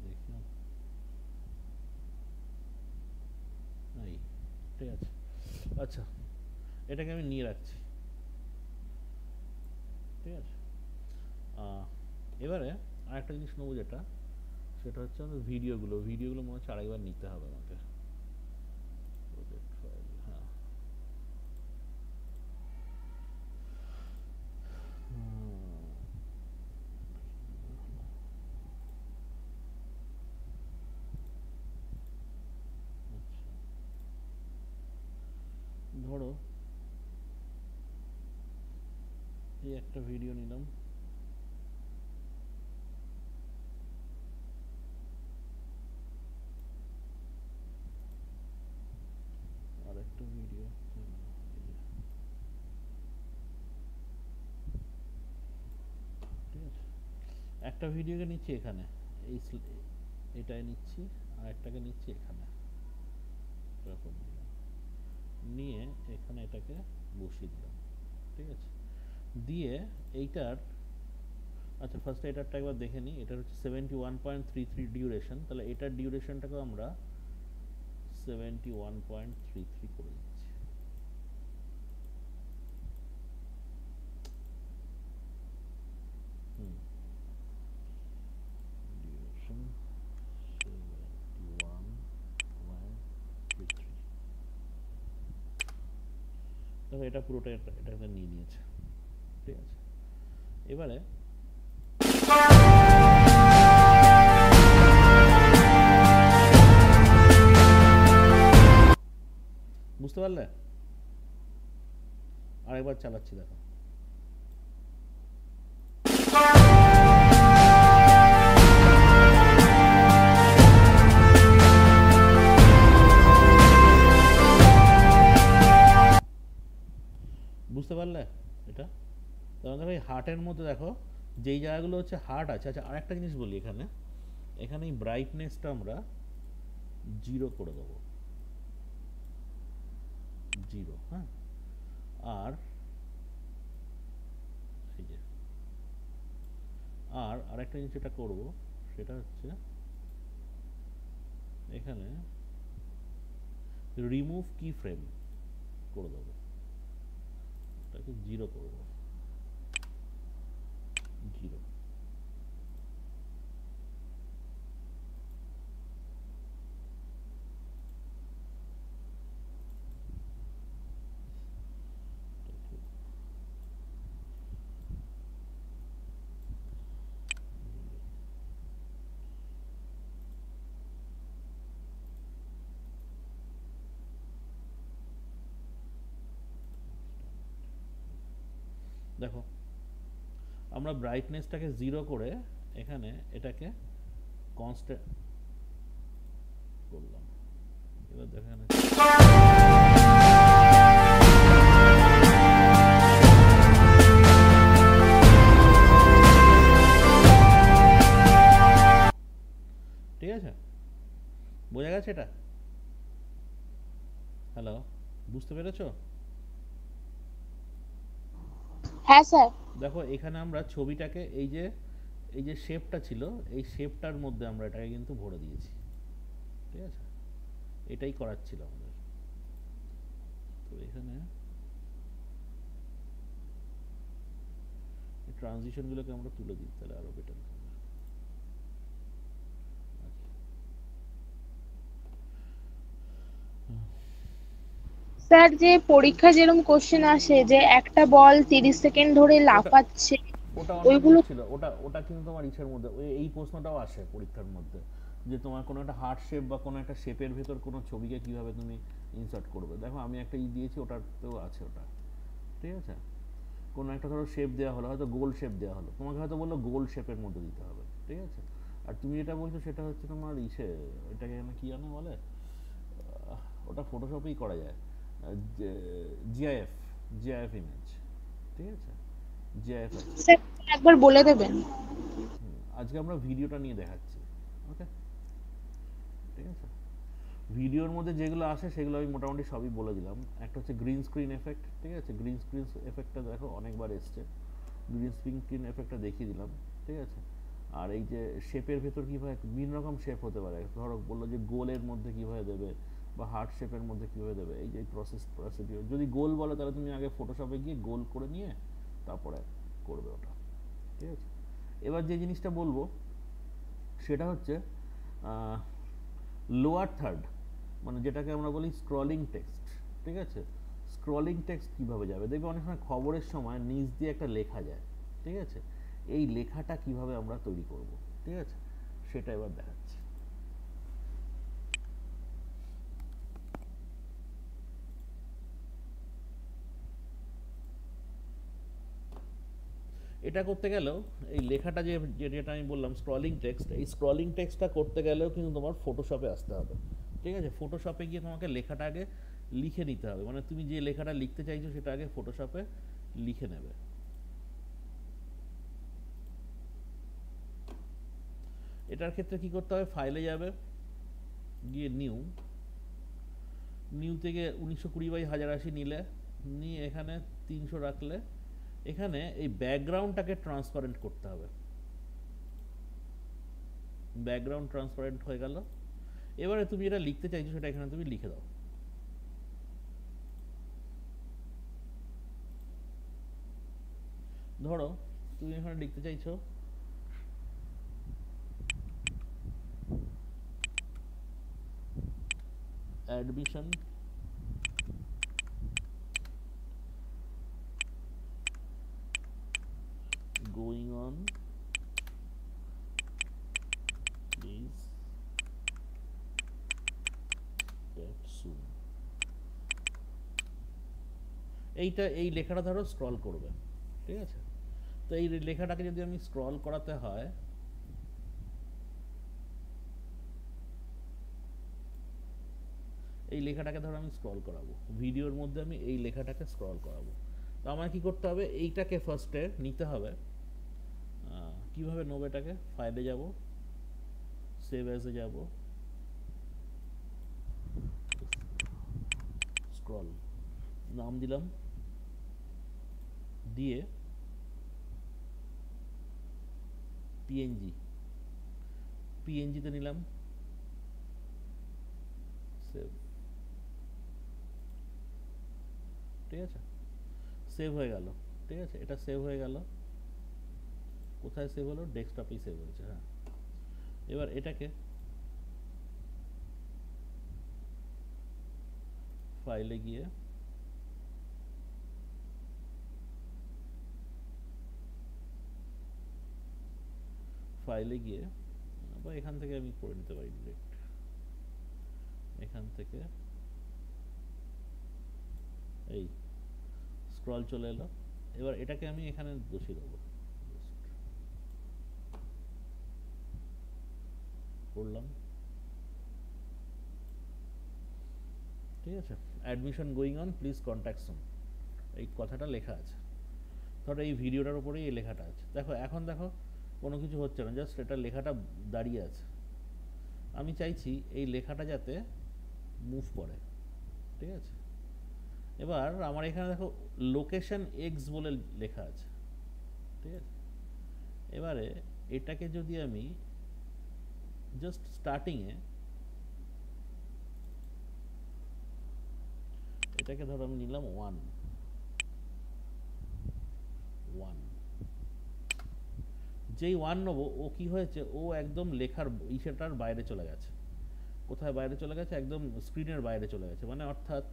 দেখলাম এই, ঠিক আছে। আচ্ছা, এটাকে আমি নিয়ে রাখছি, ঠিক আছে। এবারে আরেকটা জিনিস নেবো, যেটা সেটা হচ্ছে আমাদের ভিডিওগুলো মনে হচ্ছে আরেকবার নিতে হবে আমাকে। প্রজেক্ট ফাইল, হ্যাঁ। ধরো এই একটা ভিডিও নিলাম, আর একটা ভিডিও, ঠিক আছে। একটা ভিডিওকে নিচ্ছি এখানে, এই এটাই নিচ্ছি, আর একটাকে নিচ্ছি এখানে, এরকম নিলাম, নিয়ে এখানে এটাকে বসিয়ে দিলাম, ঠিক আছে। দিয়ে এইটার, আচ্ছা ফার্স্টে এটারটা একবার দেখে নিই। এটা হচ্ছে 71.33 ডিউরেশন, তাহলে এটার ডিউরেশনটাকেও আমরা 71.33 করে দিচ্ছি। ডিউরেশন 71.33, দেখো এটা পুরোটা এটাকে নিয়ে নিয়েছে, ঠিক আছে। এবারে বুঝতে পারলে? আরেকবার চালাচ্ছি, দেখো। বুঝতে পারলে এটা? তখন দেখো এই হার্টের মধ্যে দেখো যেই জায়গাগুলো হচ্ছে হার্ট আছে। আচ্ছা আর একটা জিনিস বলি, এখানে এখানে এই ব্রাইটনেসটা আমরা 0 করে দেবো, 0, হ্যাঁ। আর এই যে আর আরেকটা জিনিস যেটা করব সেটা হচ্ছে এখানে রিমুভ কি ফ্রেম করে দেবো, এটাকে 0 করবো, 0। দেখো আমরা ব্রাইটনেসটাকে 0 করে এখানে এটাকে কনস্ট্যান্ট করলাম। এবার দেখো এখানে ঠিক আছে, বোঝা গেছে এটা? হ্যালো, বুঝতে পেরেছো? হ্যাঁ স্যার। দেখো এখানে আমরা ছবিটাকে এই যে শেপটা ছিল, এই শেপটার মধ্যে আমরা এটাকে কিন্তু ভরে দিয়েছি, ঠিক আছে। এটাই করার ছিল আমাদের। তো এখানে এই ট্রানজিশনগুলোকে আমরা তুলে দিই, তাহলে আরো বেটার হবে। স্যার যে পরীক্ষা যেরকম কোশ্চেন আসে যে একটা বল 30 সেকেন্ড ধরে লাফাচ্ছে, ওটা অন্য ওইগুলো জিনিস ছিল, ওটা কিন্তু তোমার ইচ্ছের মধ্যে এই প্রশ্নটাও আসে পরীক্ষার মধ্যে, যে তোমার কোনো একটা হার্ট শেপ বা কোনো একটা শেপের ভেতর কোনো ছবিকে কিভাবে তুমি ইনসার্ট করবে। দেখো আমি একটা দিয়েছি, ওটাতেও আছে ওটা, ঠিক আছে। কোনো একটা ধরো শেপ দেওয়া হলো, হয়তো গোল শেপ দেওয়া হলো, তোমাকে হয়তো বললো গোল শেপের মধ্যে দিতে হবে, ঠিক আছে। আর তুমি যেটা বলছো সেটা হচ্ছে তোমার এটাকে কি জানো বলে, ওটা ফটোশপেই করা যায়, জিআইএফ, জিআইএফ ইমেজ, ঠিক আছে, জিআইএফ আছে। স্যার একবার বলে দেবেন? আজকে আমরা ভিডিওটা নিয়ে দেখাচ্ছি, ওকে, ঠিক আছে। ভিডিওর মধ্যে যেগুলো আসে সেগুলো আমি মোটামুটি সবই বলে দিলাম। একটা হচ্ছে গ্রিন স্ক্রিন এফেক্ট, ঠিক আছে? গ্রিন স্ক্রিন এফেক্টটা দেখো অনেকবার এসছে, গ্রিন স্ক্রিন এফেক্টটা দেখিয়ে দিলাম, ঠিক আছে? আর এই যে শেপের ভেতর কীভাবে বিভিন্ন রকম শেপ হতে পারে, ধরো বললো যে গোলের মধ্যে কীভাবে দেবে বা হার্ট শেপের মধ্যে কীভাবে দেবে, এই যে প্রসিডিওর। যদি গোল বলে তাহলে তুমি আগে ফটোশপে গিয়ে গোল করে নিয়ে তারপরে করবে ওটা, ঠিক আছে? এবার যে জিনিসটা বলবো সেটা হচ্ছে লোয়ার থার্ড, মানে যেটাকে আমরা বলি স্ক্রলিং টেক্সট, ঠিক আছে? স্ক্রলিং টেক্সট কীভাবে যাবে দেখবে অনেক সময় খবরের সময় নিচ দিয়ে একটা লেখা যায়, ঠিক আছে? এই লেখাটা কিভাবে আমরা তৈরি করব, ঠিক আছে? সেটা এবার দেখাচ্ছি। এটা করতে গেলেও এই লেখাটা যেটা আমি বললাম স্ক্রলিং টেক্সট, এই স্ক্রলিং টেক্সটটা করতে গেলেও কিন্তু তোমার ফটোশপে আসতে হবে, ঠিক আছে? ফটোশপে গিয়ে তোমাকে লেখাটা আগে লিখে নিতে হবে, মানে তুমি যে লেখাটা লিখতে চাইছো সেটা আগে ফটোশপে লিখে নেবে। এটার ক্ষেত্রে কি করতে হবে, ফাইলে যাবে, গিয়ে নিউ থেকে 1920x1080 নিলে, নিয়ে এখানে 300 রাখলে, এখানে এই ব্যাকগ্রাউন্ডটাকে ট্রান্সপারেন্ট করতে হবে। ব্যাকগ্রাউন্ড ট্রান্সপারেন্ট হয়ে গেল। এবারে তুমি যেটা লিখতে চাইছো সেটা এখানে তুমি লিখে দাও। ধরো তুমি এখানে লিখতে চাইছো admission going on, please get soon। এই লেখাটা ধরো স্ক্রল করবে, ঠিক আছে? তো এই লেখাটাকে যদি আমি স্ক্রল করাতে হয়, এই লেখাটাকে ধরো আমি স্ক্রল করাবো, ভিডিওর মধ্যে আমি এই লেখাটাকে স্ক্রল করাবো। তো আমার কি করতে হবে, এইটাকে ফার্স্টে নিতে হবে। কিভাবে নেব এটাকে, ফাইলে যাব, সেভ অ্যাজে যাব, স্ক্রল নাম দিলাম, দিয়ে পিএনজিতে নিলাম, সেভ, ঠিক আছে? সেভ হয়ে গেল, ঠিক আছে? এটা সেভ হয়ে গেল। কোথায় সেভ হলো, ডেস্কটপেই সেভ হয়েছে। হ্যাঁ, এবার এটাকে ফাইলে গিয়ে বা এখান থেকে আমি করে নিতে পারি ডিরেক্ট, এখান থেকে এই স্ক্রল চলে এলো। এবার এটাকে আমি এখানে বসিয়ে দেবো, করলাম, ঠিক আছে? Admission going on, please contact soon, এই কথাটা লেখা আছে। ধরো এই ভিডিওটার উপরেই এই লেখাটা আছে। দেখো এখন দেখো কোনো কিছু হচ্ছে না, জাস্ট এটা লেখাটা দাঁড়িয়ে আছে। আমি চাইছি এই লেখাটা যাতে মুভ করে, ঠিক আছে? এবার আমার এখানে দেখো লোকেশন এক্স বলে লেখা আছে, ঠিক আছে? এবারে এটাকে যদি আমি জাস্ট স্টার্টিংয়ে এটাকে ধরো আমি নিলাম 1, যেই 1 নেবো ও কি হয়েছে, ও একদম লেখার ইসেটার বাইরে চলে গেছে। কোথায় বাইরে চলে গেছে, একদম স্ক্রিনের বাইরে চলে গেছে, মানে অর্থাৎ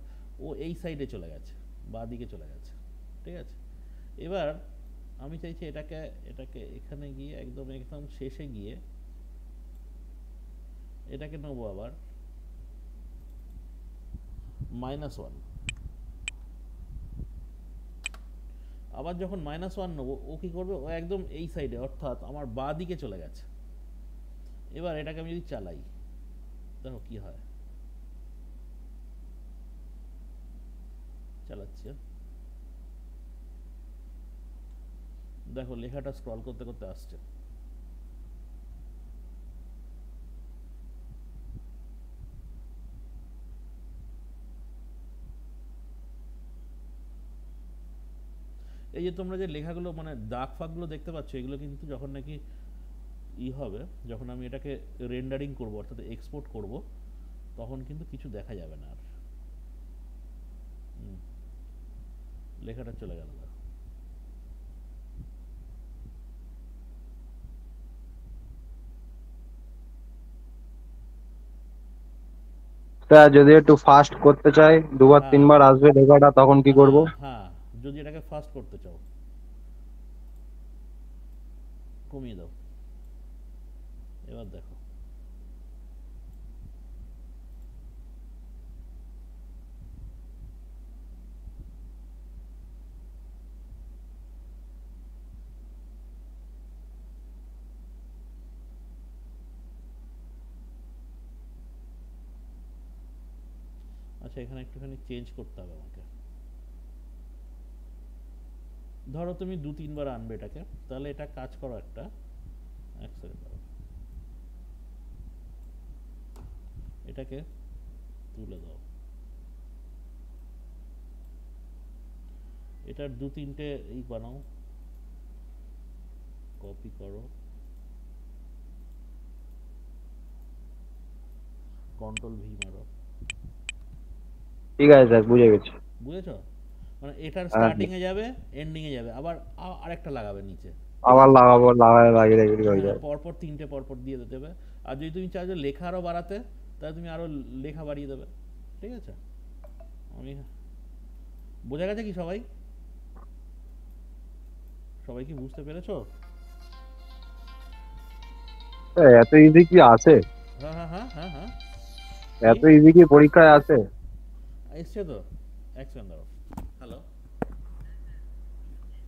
ও এই সাইডে চলে গেছে, বাঁ দিকে চলে গেছে, ঠিক আছে? এবার আমি চাইছি এটাকে এখানে গিয়ে একদম শেষে গিয়ে এটাকে নেবো আবার -1। আবার যখন -1 নেবো ও কি করবে, ও একদম এই সাইডে অর্থাৎ আমার বাঁ দিকে চলে গেছে। এবার এটাকে আমি যদি চালাই, দেখো কি হয়, চালাচ্ছি, দেখো লেখাটা স্ক্রল করতে করতে আসছে। এই যে তোমরা যে লেখাগুলো মানে দাগ ফাগগুলো দেখতে পাচ্ছ, এগুলো কিন্তু যখন নাকি হবে, যখন আমি এটাকে রেন্ডারিং করব অর্থাৎ এক্সপোর্ট করব, তখন কিন্তু কিছু দেখা যাবে না আর। লেখাটা চলে গেল। তা যদি একটু ফাস্ট করতে চাই, দুবার হ্যাঁ তিনবার আসবে লেখাটা, তখন কি করব? হ্যাঁ হ্যাঁ, যদি এটাকে ফাস্ট করতে চাও কমিয়ে দাও। এবার দেখো আচ্ছা, এখানে একটুখানি চেঞ্জ করতে হবে আমাকে। ধরো তুমি 2-3 বার আনবে এটাকে, তাহলে এটা কাজ করো একটা, এক সেকেন্ড দাও, এটাকে তুলে দাও, এটার 2-3টে এই বানাও, কপি করো, কন্ট্রোল-V মারো। ঠিক আছে স্যার, বুঝে গেছি। বুঝেছো? মানে এটার হ্যাঁ, স্টার্টিং এ যাবে, এন্ডিং এ যাবে, আবার আরেকটা লাগাবে নিচে। ঠিক আবার আছে? লাগাবো, লাগিয়ে রেখে হয়ে হ্যাঁ, যাবে। পরপর 3টে পরপর দিয়ে দেবে। আর যদি তুমি চাও যে লেখা আরো বাড়াতে, তাহলে তুমি আরো লেখা বাড়িয়ে দেবে। ঠিক আছে? আমি বোঝা গেছে কি সবাই? সবাই কি বুঝতে পেরেছো? এত ইজি কি আছে? হ্যাঁ হ্যাঁ হ্যাঁ হ্যাঁ হ্যাঁ, এত ইজি কি পরীক্ষায় আছে? এসছে তো। এক সেকেন্ড দাঁড়াও। হ্যালো,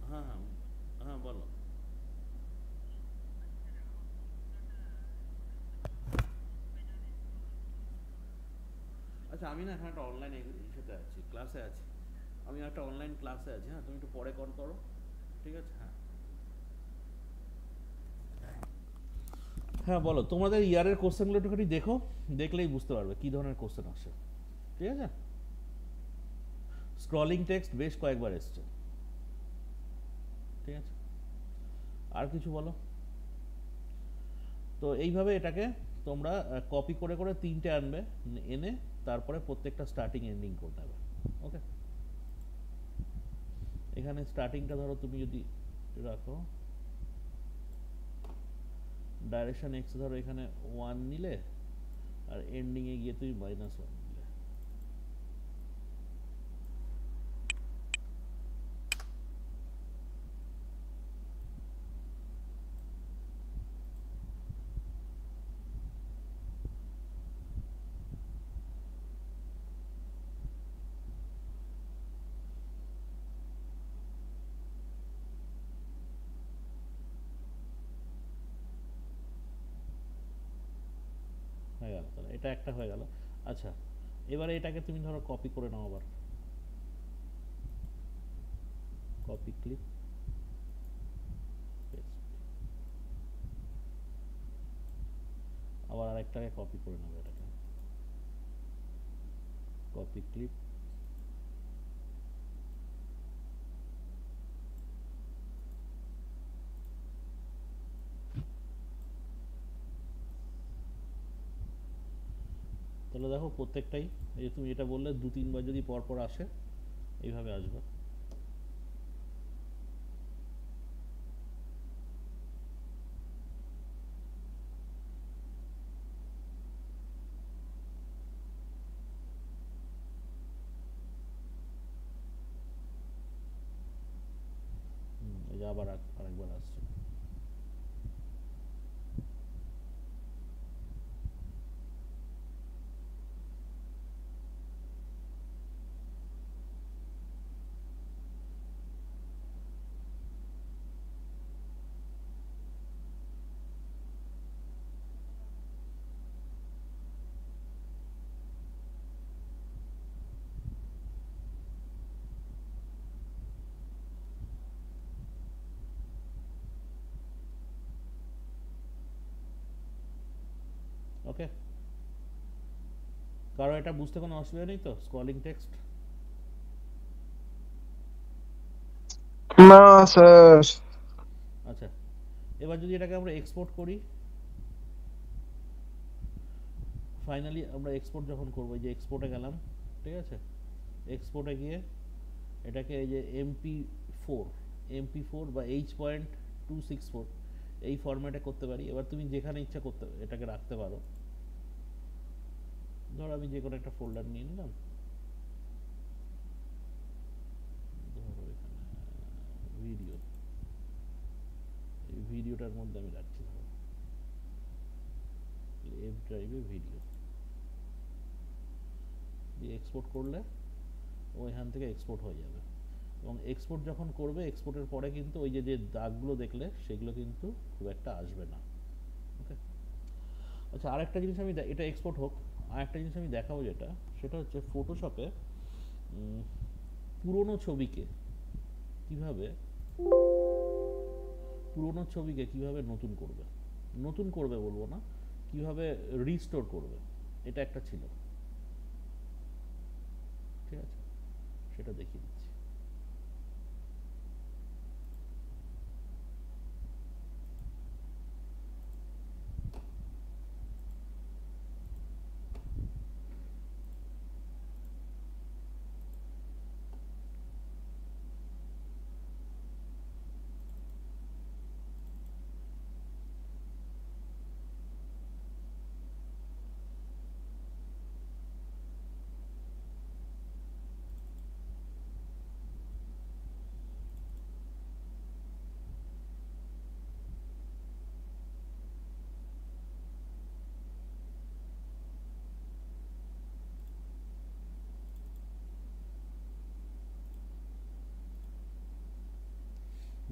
হ্যাঁ হ্যাঁ হ্যাঁ, বলো। আচ্ছা, আমি না এখন একটা অনলাইন ইস্যুতে আছি, ক্লাসে আছি। আমি একটা অনলাইন ক্লাসে আছি। হ্যাঁ, তুমি একটু পরে কল করো। ঠিক আছে? হ্যাঁ হ্যাঁ, বলো। তোমাদের ইয়ারের কোশ্চেনগুলো একটুখানি দেখো, দেখলেই বুঝতে পারবে কী ধরনের কোশ্চেন আসে। ঠিক আছে? স্ক্রলিং টেক্সট বেশ কয়েকবার এসছে। ঠিক আছে, আর কিছু বলো। তো এইভাবে এটাকে তোমরা কপি করে করে 3টে আনবে, এনে তারপরে প্রত্যেকটা স্টার্টিং এন্ডিং করতে হবে। ওকে, এখানে স্টার্টিংটা ধরো তুমি যদি রাখো, ডাইরেকশন এক্স ধরো এখানে 1 নিলে, আর এন্ডিং এ গিয়ে তুমি -1 নিলে। হয়ে গেল, তাহলে এটা একটা হয়ে গেল। আচ্ছা, এবারে এটাকে তুমি ধরো কপি করে নাও, আবার কপি, ক্লিক, পেস্ট। আবার আরেকটাকে কপি করে নেবে, এটাকে কপি, ক্লিক, তাহলে দেখো প্রত্যেকটাই, এই যে তুমি এটা বললে 2-3 বার যদি পরপর আসে, এইভাবে আসবে। এই যে আবার আরেকবার আসছে। ওকে, কারো এটা বুঝতে কোনো অসুবিধা নেই তো? স্ক্রলিং টেক্সট না স্যার। আচ্ছা, এবার যদি এটাকে আমরা এক্সপোর্ট করি, ফাইনালি আমরা এক্সপোর্ট যখন করবো, এই যে এক্সপোর্টে গেলাম, ঠিক আছে, এক্সপোর্টে গিয়ে এটাকে এই যে এমপি ফোর বা H.264 এই ফরম্যাটে করতে পারি। এবার তুমি যেখানে ইচ্ছা করতে এটাকে রাখতে পারো। ধরো আমি যে কোনো একটা ফোল্ডার নিয়ে নিলাম, ধরো এখানে ভিডিও, এই ভিডিওটার মধ্যে আমি রাখছি, ধরো এফ ড্রাইভে ভিডিও দিয়ে এক্সপোর্ট করলে ওইখান থেকে এক্সপোর্ট হয়ে যাবে। এবং এক্সপোর্ট যখন করবে, এক্সপোর্টের পরে কিন্তু ওই যে যে দাগগুলো দেখলে সেগুলো কিন্তু খুব একটা আসবে না। ওকে, আচ্ছা, আরেকটা জিনিস আমি এটা এক্সপোর্ট হোক, আরেকটা জিনিস আমি দেখাবো, যেটা সেটা হচ্ছে ফটোশপে পুরোনো ছবিকে কিভাবে নতুন করবে, নতুন করবে বলবো না, কিভাবে রিস্টোর করবে, এটা একটা ছিল। ঠিক আছে, সেটা দেখিয়ে দিচ্ছি।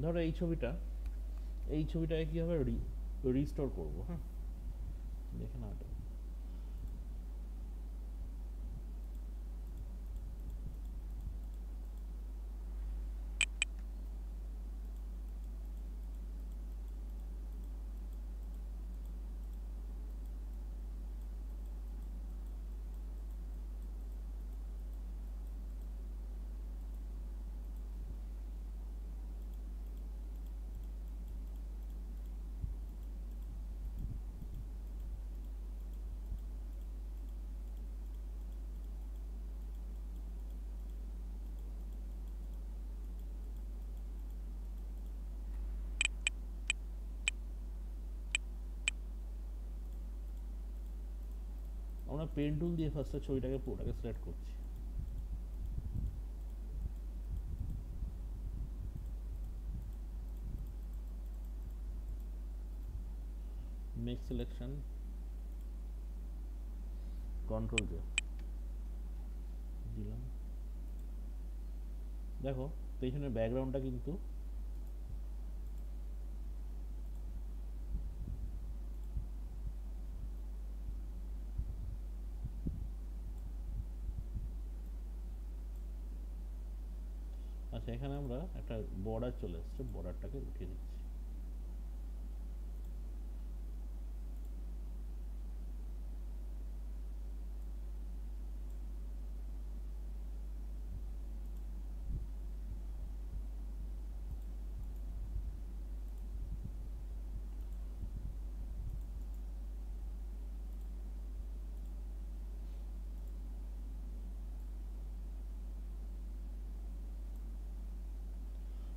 ধরো এই ছবিটাকে কীভাবে রিস্টোর করবো, হ্যাঁ, দেখে না এটা। আমরা পেন টুল দিয়ে ফার্স্টে ছবিটাকে পুরোটাকে সিলেক্ট করছি। মেক সিলেকশন, কন্ট্রোল জে দিলাম। দেখো পেছনের ব্যাকগ্রাউন্ডটা কিন্তু আচ্ছা, এখানে আমরা একটা বর্ডার চলে এসছে, বর্ডারটাকে উঠিয়ে দিচ্ছি।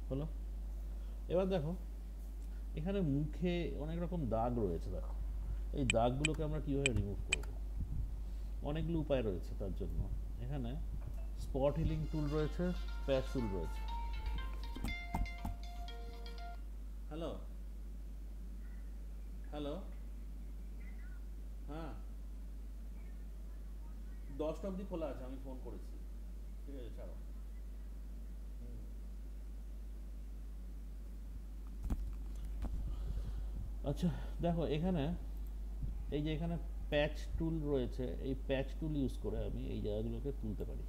হলো, এবার দেখো এখানে মুখে অনেক রকম দাগ রয়েছে। দেখো এই দাগগুলোকে আমরা কিভাবে রিমুভ করব, অনেকগুলো উপায় রয়েছে তার জন্য। এখানে স্পট হিলিং টুল রয়েছে, প্যাচ টুল রয়েছে। হ্যালো হ্যালো, হ্যাঁ 10টা অবধি খোলা আছে, আমি ফোন করেছি। ঠিক আছে, ছাড়ো। আচ্ছা দেখো এখানে এই যে এখানে প্যাচ টুল রয়েছে, এই প্যাচ টুল ইউজ করে আমি এই জায়গাগুলোকে তুলতে পারি।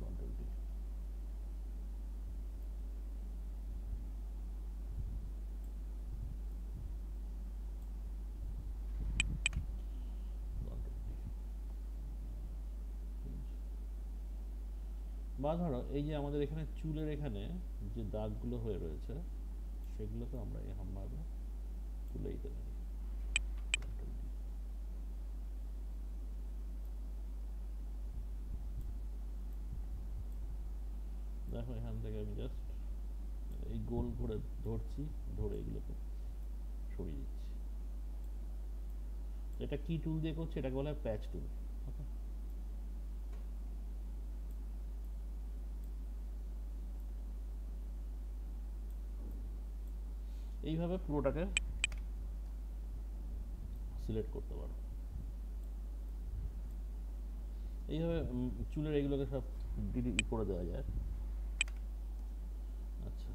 Control D। বা ধরো এই যে আমাদের এখানে চুলের এখানে যে দাগগুলো হয়ে রয়েছে সেগুলোকে আমরা এরকমভাবে তুলে দিতে পারি। দেখো এখান থেকে আমি জাস্ট এই গোল করে ধরছি, ধরে এগুলোকে সরিয়ে দিচ্ছি। এটা কি টুল দিয়ে করছি? এটাকে বলা হয় প্যাচ টুল। ওকে, এইভাবে পুরোটাকে সিলেক্ট করতে পারো। এইভাবে চুলের এগুলোকে সব ডিলিট করে দেওয়া যায়। আচ্ছা,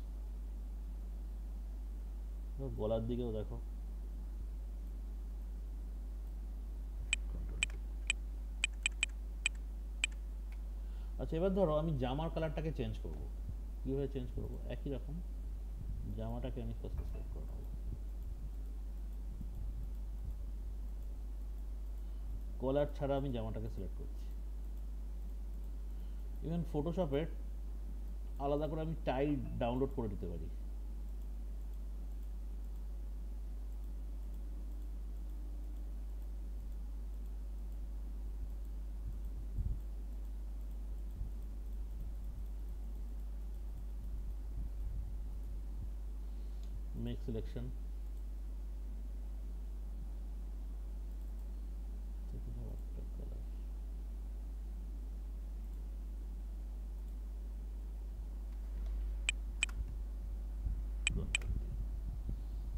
গলার দিকেও দেখো, আচ্ছা এবার ধরো আমি জামার কালারটাকে চেঞ্জ করব। কীভাবে চেঞ্জ করব? একই রকম জামাটাকে আমি ফার্স্টে সিলেক্ট করে নেব। কলার ছাড়া আমি জামাটাকে সিলেক্ট করছি। ইভেন ফটোশপের আলাদা করে আমি টাই ডাউনলোড করে দিতে পারি। মেক সিলেকশন,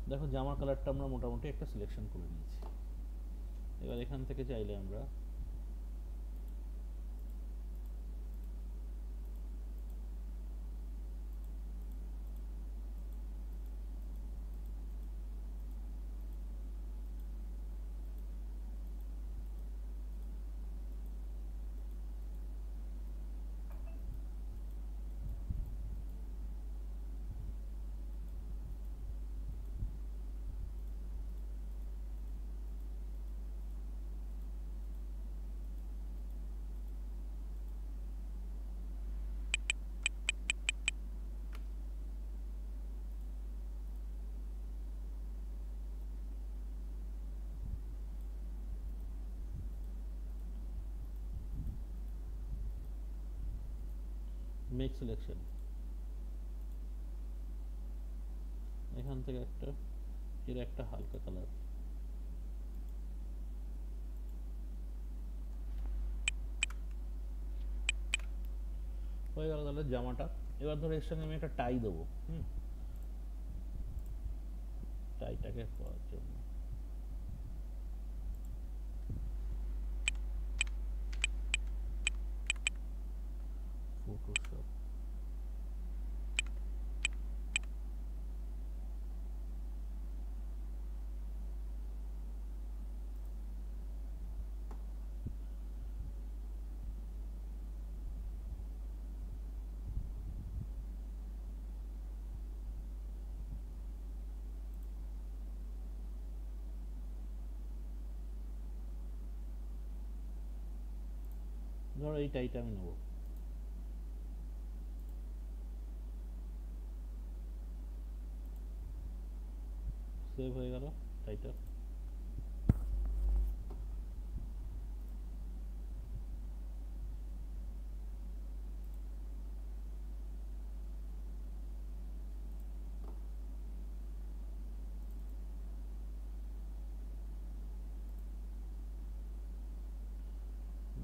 দেখো জামার কালারটা আমরা মোটামুটি একটা সিলেকশন করে নিয়েছি। এবার এখান থেকে চাইলে আমরা মেক সিলেকশন, এখান থেকে একটা এর একটা হালকা কালার, হয়ে গেল তাহলে জামাটা। এবার ধরো এর সঙ্গে আমি একটা টাই দেবো। টাইটাকে পাওয়ার জন্য ফটোশপ, ধরো এই টাইটা আমি নেবো। সেভ হয়ে গেল টাইটা।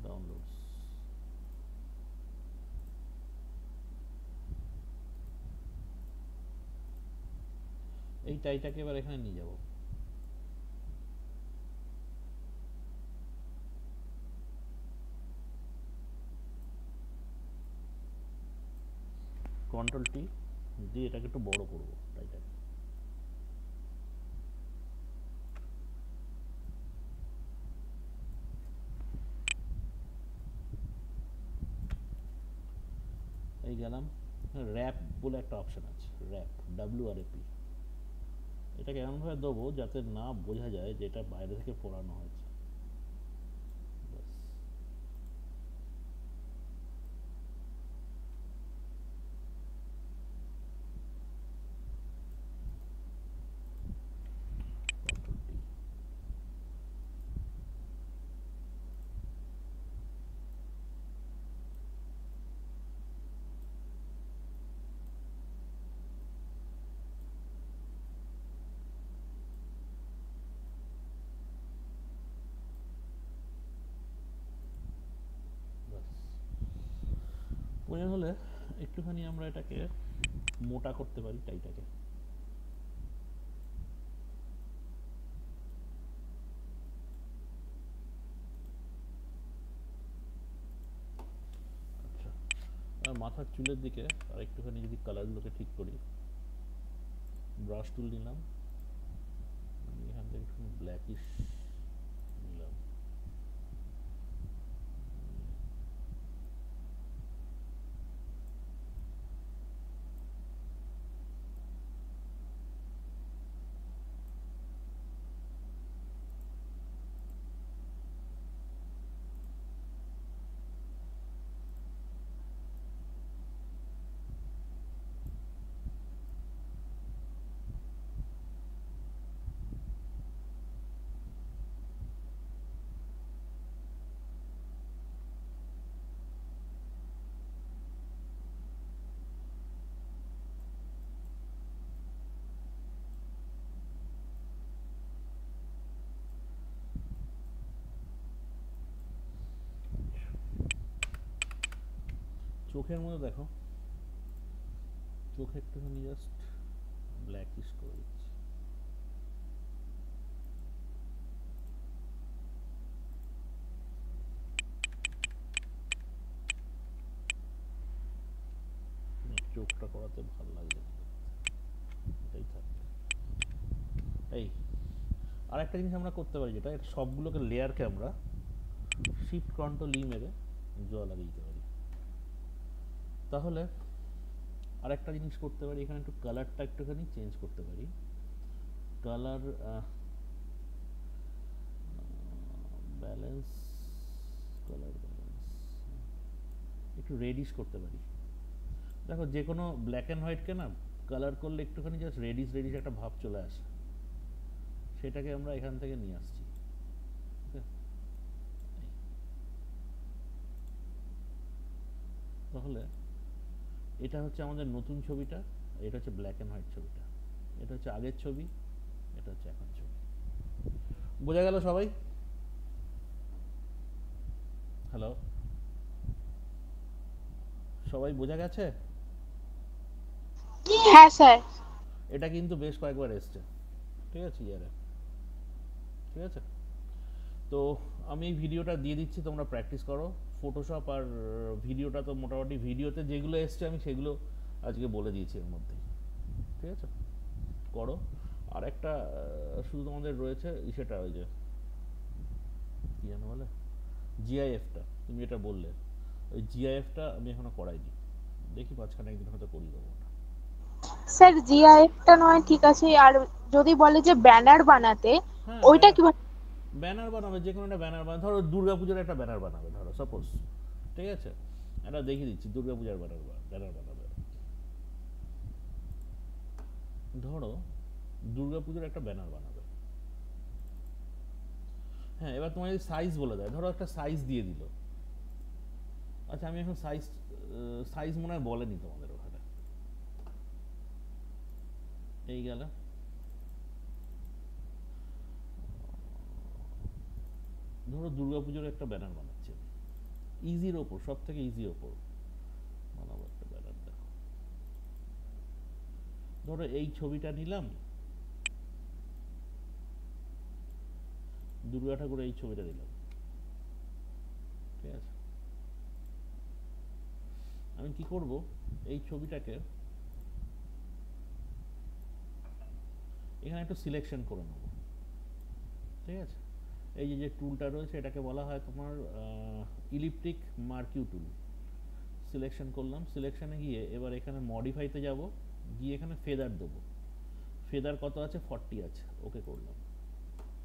ডাউনলোডস, এই টাইটাকে এবার এখানে নিয়ে যাব। কন্ট্রোল টি দিয়ে এটাকে একটু বড় করব টাইটাকে। এই গেলাম, র্যাপ বলে একটা অপশন আছে, র্যাপ, WRAP। এটাকে এমনভাবে দেবো যাতে না বোঝা যায় যে এটা বাইরে থেকে পড়ানো হয়েছে। প্রয়োজন হলে একটুখানি আমরা এটাকে মোটা করতে পারি টাইটাকে। আচ্ছা, আর মাথার চুলের দিকে আর একটুখানি যদি কালারগুলোকে ঠিক করি, ব্রাশ টুল নিলাম, আমি এখান থেকে একটু ব্ল্যাকিশ নিলাম, চোখের মধ্যে দেখো, চোখে একটুখানি জাস্ট ব্ল্যাকিশ করে দিচ্ছি। চোখটা করাতে ভালো লাগছে না, এটাই থাকবে। এই আর একটা জিনিস আমরা করতে পারি, যেটা সবগুলোকে লেয়ারকে আমরা শিফট কন্ট্রোল ই মেরে জল লাগিয়ে দিতে পারি। তাহলে আরেকটা জিনিস করতে পারি, এখানে একটু কালারটা একটুখানি চেঞ্জ করতে পারি। কালার ব্যালেন্স, কালার ব্যালেন্স একটু রেডিশ করতে পারি। দেখো যে কোনো ব্ল্যাক অ্যান্ড হোয়াইটকে না কালার করলে একটুখানি জাস্ট রেডিশ রেডিশ একটা ভাব চলে আসে, সেটাকে আমরা এখান থেকে নিয়ে আসছি। তাহলে এটা হচ্ছে আমাদের নতুন ছবিটা, এটা হচ্ছে ব্ল্যাক অ্যান্ড হোয়াইট ছবিটা, এটা হচ্ছে আগের ছবি, এটা হচ্ছে এখন ছবি। বোঝা গেল সবাই? হ্যালো, সবাই বোঝা গেছে? হ্যাঁ স্যার। এটা কিন্তু বেশ কয়েকবার এসছে, ঠিক আছে ইয়ারে, ঠিক আছে। তো আমি এই ভিডিওটা দিয়ে দিচ্ছি, তোমরা প্র্যাকটিস করো। ফটোশপ আর ভিডিওটা তো মোটামুটি ভিডিওতে যেগুলো এসছে আমি সেগুলো আজকে বলে দিয়েছি এর মধ্যে, ঠিক আছে, করো। আর একটা শুধু তোমাদের রয়েছে সেটা, ওই যে কি জানো বলে জিআইএফটা, তুমি এটা বললে, ওই জিআইএফটা আমি এখনো করাইনি, দেখি মাঝখানে একদিন হয়তো করিয়ে দেবো ওটা। স্যার জিআইএফটা নয় ঠিক আছে, আর যদি বলে যে ব্যানার বানাতে, হ্যাঁ, ওইটা কিভাবে? ব্যানার বানাবে, যে কোনো একটা ব্যানার বানাবে। ধরো দুর্গাপূজার একটা ব্যানার বানাবে, ধরো সাপোজ, ঠিক আছে, এটা দেখিয়ে দিচ্ছি, দুর্গাপূজার ব্যানার বানাবে। ধরো দুর্গাপূজার একটা ব্যানার বানাবে, হ্যাঁ। এবার তোমার যদি সাইজ বলে দেয়, ধরো একটা সাইজ দিয়ে দিল। আচ্ছা, আমি এখন সাইজ মনে হয় বলেনি তোমাদের ওখানে, এই গেল। ধরো দুর্গাপুজোর একটা ব্যানার বানাচ্ছি, ইজির ওপর, সব থেকে ইজি ওপর বানাবো একটা ব্যানার। দেখো, ধরো এই ছবিটা নিলাম, দুর্গা ঠাকুরের এই ছবিটা দিলাম, ঠিক আছে। আমি কি করব, এই ছবিটাকে এখানে একটু সিলেকশন করে নেব, ঠিক আছে। এই যে টুলটা রয়েছে এটাকে বলা হয় তোমার ইলিপ্টিক মার্কিউ টুল। সিলেকশন করলাম, সিলেকশনে গিয়ে এবার এখানে মডিফাইতে যাব, গিয়ে এখানে ফেদার দেবো। ফেদার কত আছে? 40 আছে, ওকে করলাম,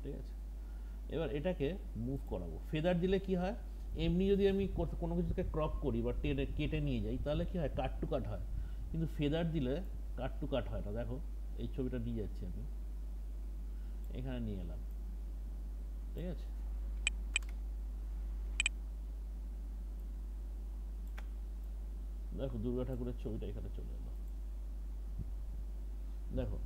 ঠিক আছে। এবার এটাকে মুভ করাবো। ফেদার দিলে কি হয়, এমনি যদি আমি কোনো কিছুকে ক্রপ করি বা কেটে নিয়ে যাই, তাহলে কি হয়, কাট টু কাট হয়। কিন্তু ফেদার দিলে কাট টু কাট হয় না। দেখো এই ছবিটা নিয়ে যাচ্ছি আমি, এখানে নিয়ে এলাম, ঠিক আছে। দেখো দুর্গা ঠাকুরের ছবিটা এখানে চলে এলো। দেখো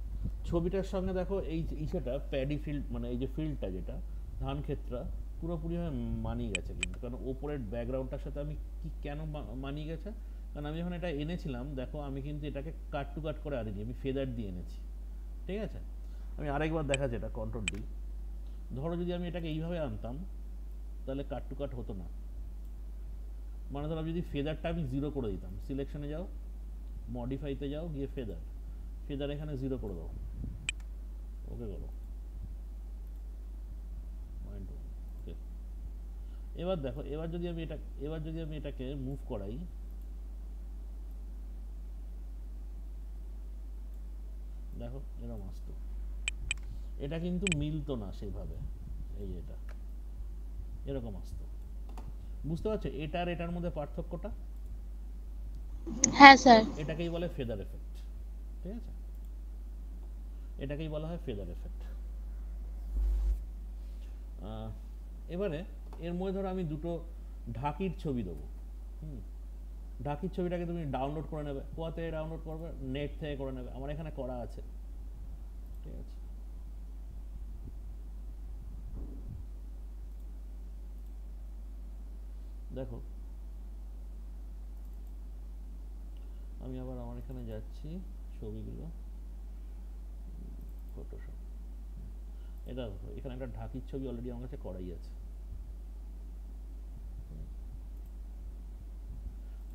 ছবিটার সঙ্গে দেখো এই ইসেটা প্যাডি ফিল্ড, মানে এই যে ফিল্ডটা যেটা ধান ক্ষেত্রা, পুরোপুরিভাবে মানিয়ে গেছে। কিন্তু কারণ ওপরের ব্যাকগ্রাউন্ডটার সাথে আমি কি কেন মানিয়ে গেছে, কারণ আমি যখন এটা এনেছিলাম দেখো আমি কিন্তু এটাকে কাট টু কাট করে আনিনি, আমি ফেদার দিয়ে এনেছি। ঠিক আছে, আমি আরেকবার দেখাচ্ছি, এটা কন্ট্রোল ডি। ধরো যদি আমি এটাকে এইভাবে আনতাম তাহলে কাট টু কাট হতো না। মানে ধরো যদি ফেদারটা আমি 0 করে দিতাম, সিলেকশনে যাও, মডিফাইতে যাও, গিয়ে ফেদার, ফেদার এখানে 0 করে দাও, ওকে করো, ওকে। এবার দেখো, এবার যদি আমি এটাকে মুভ করাই, দেখো এরকম আসতো, এটা কিন্তু মিলতো না সেভাবে, এই এটা এরকম আসতো। বুঝতে পারছো এটা আর এটার মধ্যে পার্থক্যটা? হ্যাঁ স্যার। এটাকেই বলে ফেদার এফেক্ট। ঠিক আছে, এটাকেই বলা হয় ফেদার এফেক্ট। এবারে এর মধ্যে ধরো আমি দুটো ঢাকির ছবি দেবো। ঢাকির ছবিটাকে তুমি ডাউনলোড করে নেবে। কোথা থেকে ডাউনলোড করবে? নেট থেকে করে নেবে, আমার এখানে করা আছে। ঠিক আছে, দেখো আমি আবার আমার এখানে যাচ্ছি, ছবিগুলো, ফটোশপ, এটা দেখো এখানে একটা ঢাকির ছবি অলরেডি আমার কাছে করাই আছে।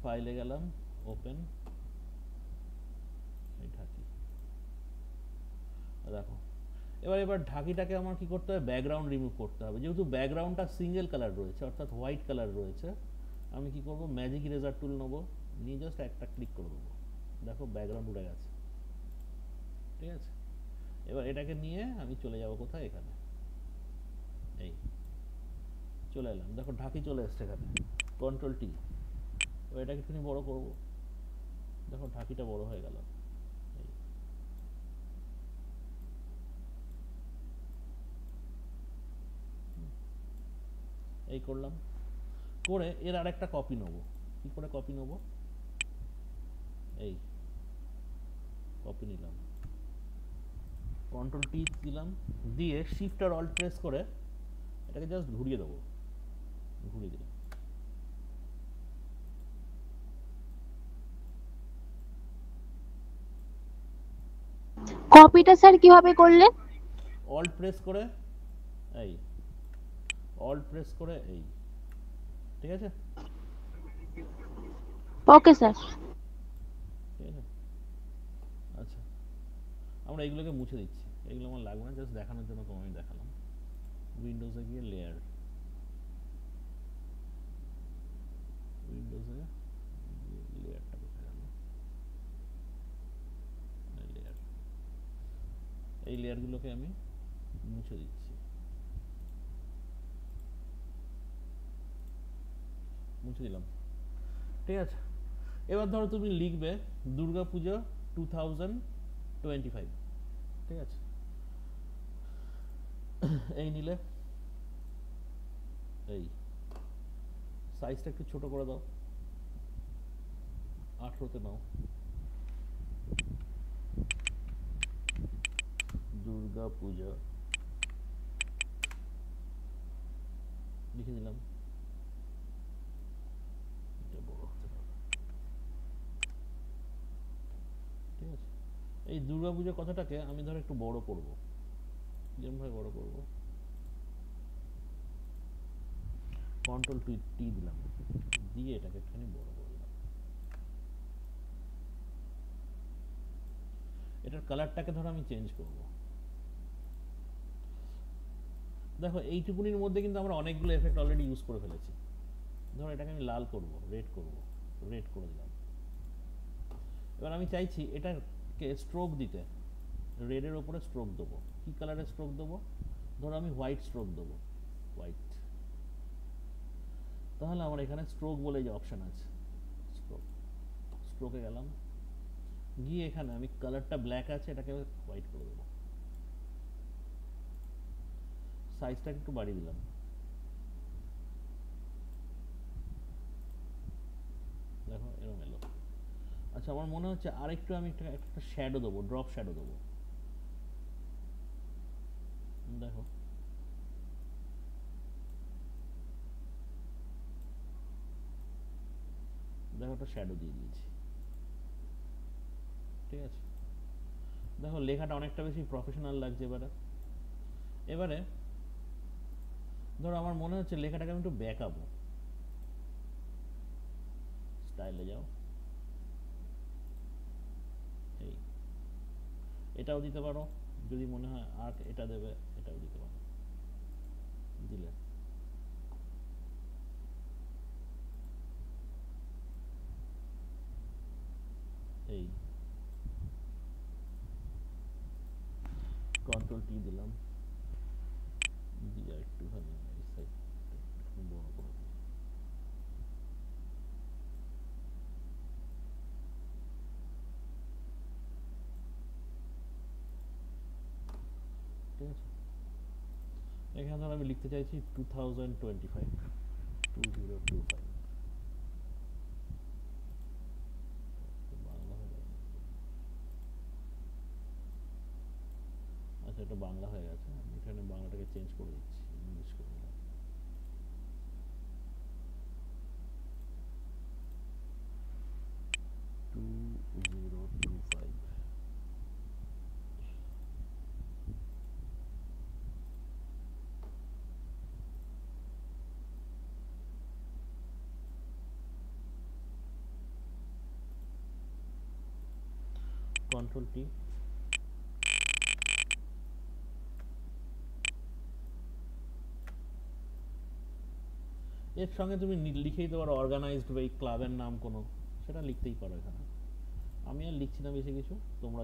ফাইলে গেলাম, ওপেন, এই ঢাকি, দেখো এবার ঢাকিটাকে আমার কি করতে হবে? ব্যাকগ্রাউন্ড রিমুভ করতে হবে। যেহেতু ব্যাকগ্রাউন্ডটা সিঙ্গেল কালার রয়েছে, অর্থাৎ হোয়াইট কালার রয়েছে, আমি কি করব? ম্যাজিক ইরেজার টুল নেবো, নিয়ে জাস্ট একটা ক্লিক করে দেবো, দেখো ব্যাকগ্রাউন্ড উড়ে গেছে। ঠিক আছে, এবার এটাকে নিয়ে আমি চলে যাব কোথায়? এখানে, এই চলে এলাম, দেখো ঢাকি চলে এসছে এখানে, কন্ট্রোল টি। এবার এটাকে একটু বড় করব, দেখো ঢাকিটা বড় হয়ে গেল। এই করলাম, করে এর আরেকটা কপি নেব। কি করে কপি নেব? এই কপি নিলাম, কন্ট্রোল টি দিলাম, দিয়ে শিফট আর অল্ট প্রেস করে এটাকে জাস্ট ঘুরিয়ে দেবো, ঘুরিয়ে দিলাম। কপিটা স্যার কিভাবে করলেন? অল্ট প্রেস করে, এই অল্ট প্রেস করে, এই, ঠিক আছে? Okay sir. ঠিক আছে, আচ্ছা আমরা এইগুলোকে মুছে দিচ্ছি, এগুলো আমার লাগবে না, জাস্ট দেখানোর জন্য তোমায় আমি দেখালাম। উইন্ডোজে গিয়ে লেয়ার, উইন্ডোজে লেয়ারটা কোথায় গেল? লেয়ার, এই লেয়ারগুলোকে আমি মুছে দিচ্ছি, মুছে দিলাম। ঠিক আছে, এবার ধরো তুমি লিখবে দুর্গাপুজো 2025। ঠিক আছে, এই নিলে, এই সাইজটা একটু ছোট করে দাও, 18তে নাও, দুর্গাপূজা লিখে দিলাম, এটা বড় হতে পারে। ঠিক আছে, এই দুর্গাপূজা কথাটাকে আমি ধর একটু বড় করব, যেমন ভাবে বড় করব, কন্ট্রোল টি দিলাম, দিয়ে এটাকে একটুখানি বড় করে দিলাম। এটার কালারটাকে ধরো আমি চেঞ্জ করব। দেখো এইটুকুনির মধ্যে কিন্তু আমরা অনেকগুলো এফেক্ট অলরেডি ইউজ করে ফেলেছি। ধরো এটাকে আমি লাল করব, রেড করব, রেড করে দিলাম। এবার আমি চাইছি এটাকে স্ট্রোক দিতে, রেডের ওপরে স্ট্রোক দেবো। কি কালারের স্ট্রোক দেবো? ধরো আমি হোয়াইট স্ট্রোক দেবো, হোয়াইট। তাহলে আমার এখানে স্ট্রোক বলে যে অপশন আছে, স্ট্রোক, স্ট্রোকে গেলাম, গিয়ে এখানে আমি কালারটা ব্ল্যাক আছে এটাকে হোয়াইট করে দেবো, সাইজটাকে একটু বাড়িয়ে দিলাম। দেখো এরকম এলো। আচ্ছা আমার মনে হচ্ছে আরেকটু আমি একটা শ্যাডো দেবো, ড্রপ শ্যাডো দেবো। দেখো দেখো একটা শ্যাডো দিয়ে দিয়েছি, ঠিক আছে। দেখো লেখাটা অনেকটা বেশি প্রফেশনাল লাগছে। এবারে ধরো আমার মনে হচ্ছে লেখাটাকে আমি একটু ব্যাকাবো, স্টাইলে যাও, এই এটাও দিতে পারো যদি মনে হয় আর্ক এটা দেবে, এটাও দিতে পারো, দিলে এই কন্ট্রোল টি দিলাম, দিয়ে একটুখানি এই সাইডটা একটু বড় করে দিই। ঠিক আছে, এখানে ধর আমি লিখতে চাইছি 2025 2025, বাংলা হয়ে গেল। আচ্ছা এটা বাংলা হয়ে গেছে, আমি এখানে বাংলাটাকে চেঞ্জ করে দিচ্ছি, ইংলিশ করে দিলাম। টু 2025 কন্ট্রোল টি, এর সঙ্গে তুমি লিখেই দিতে পারো অর্গানাইজড বাই ক্লাবের নাম কোনো, সেটা লিখতেই পারো এখানে। আমি আর লিখছি না বেশি কিছু, তোমরা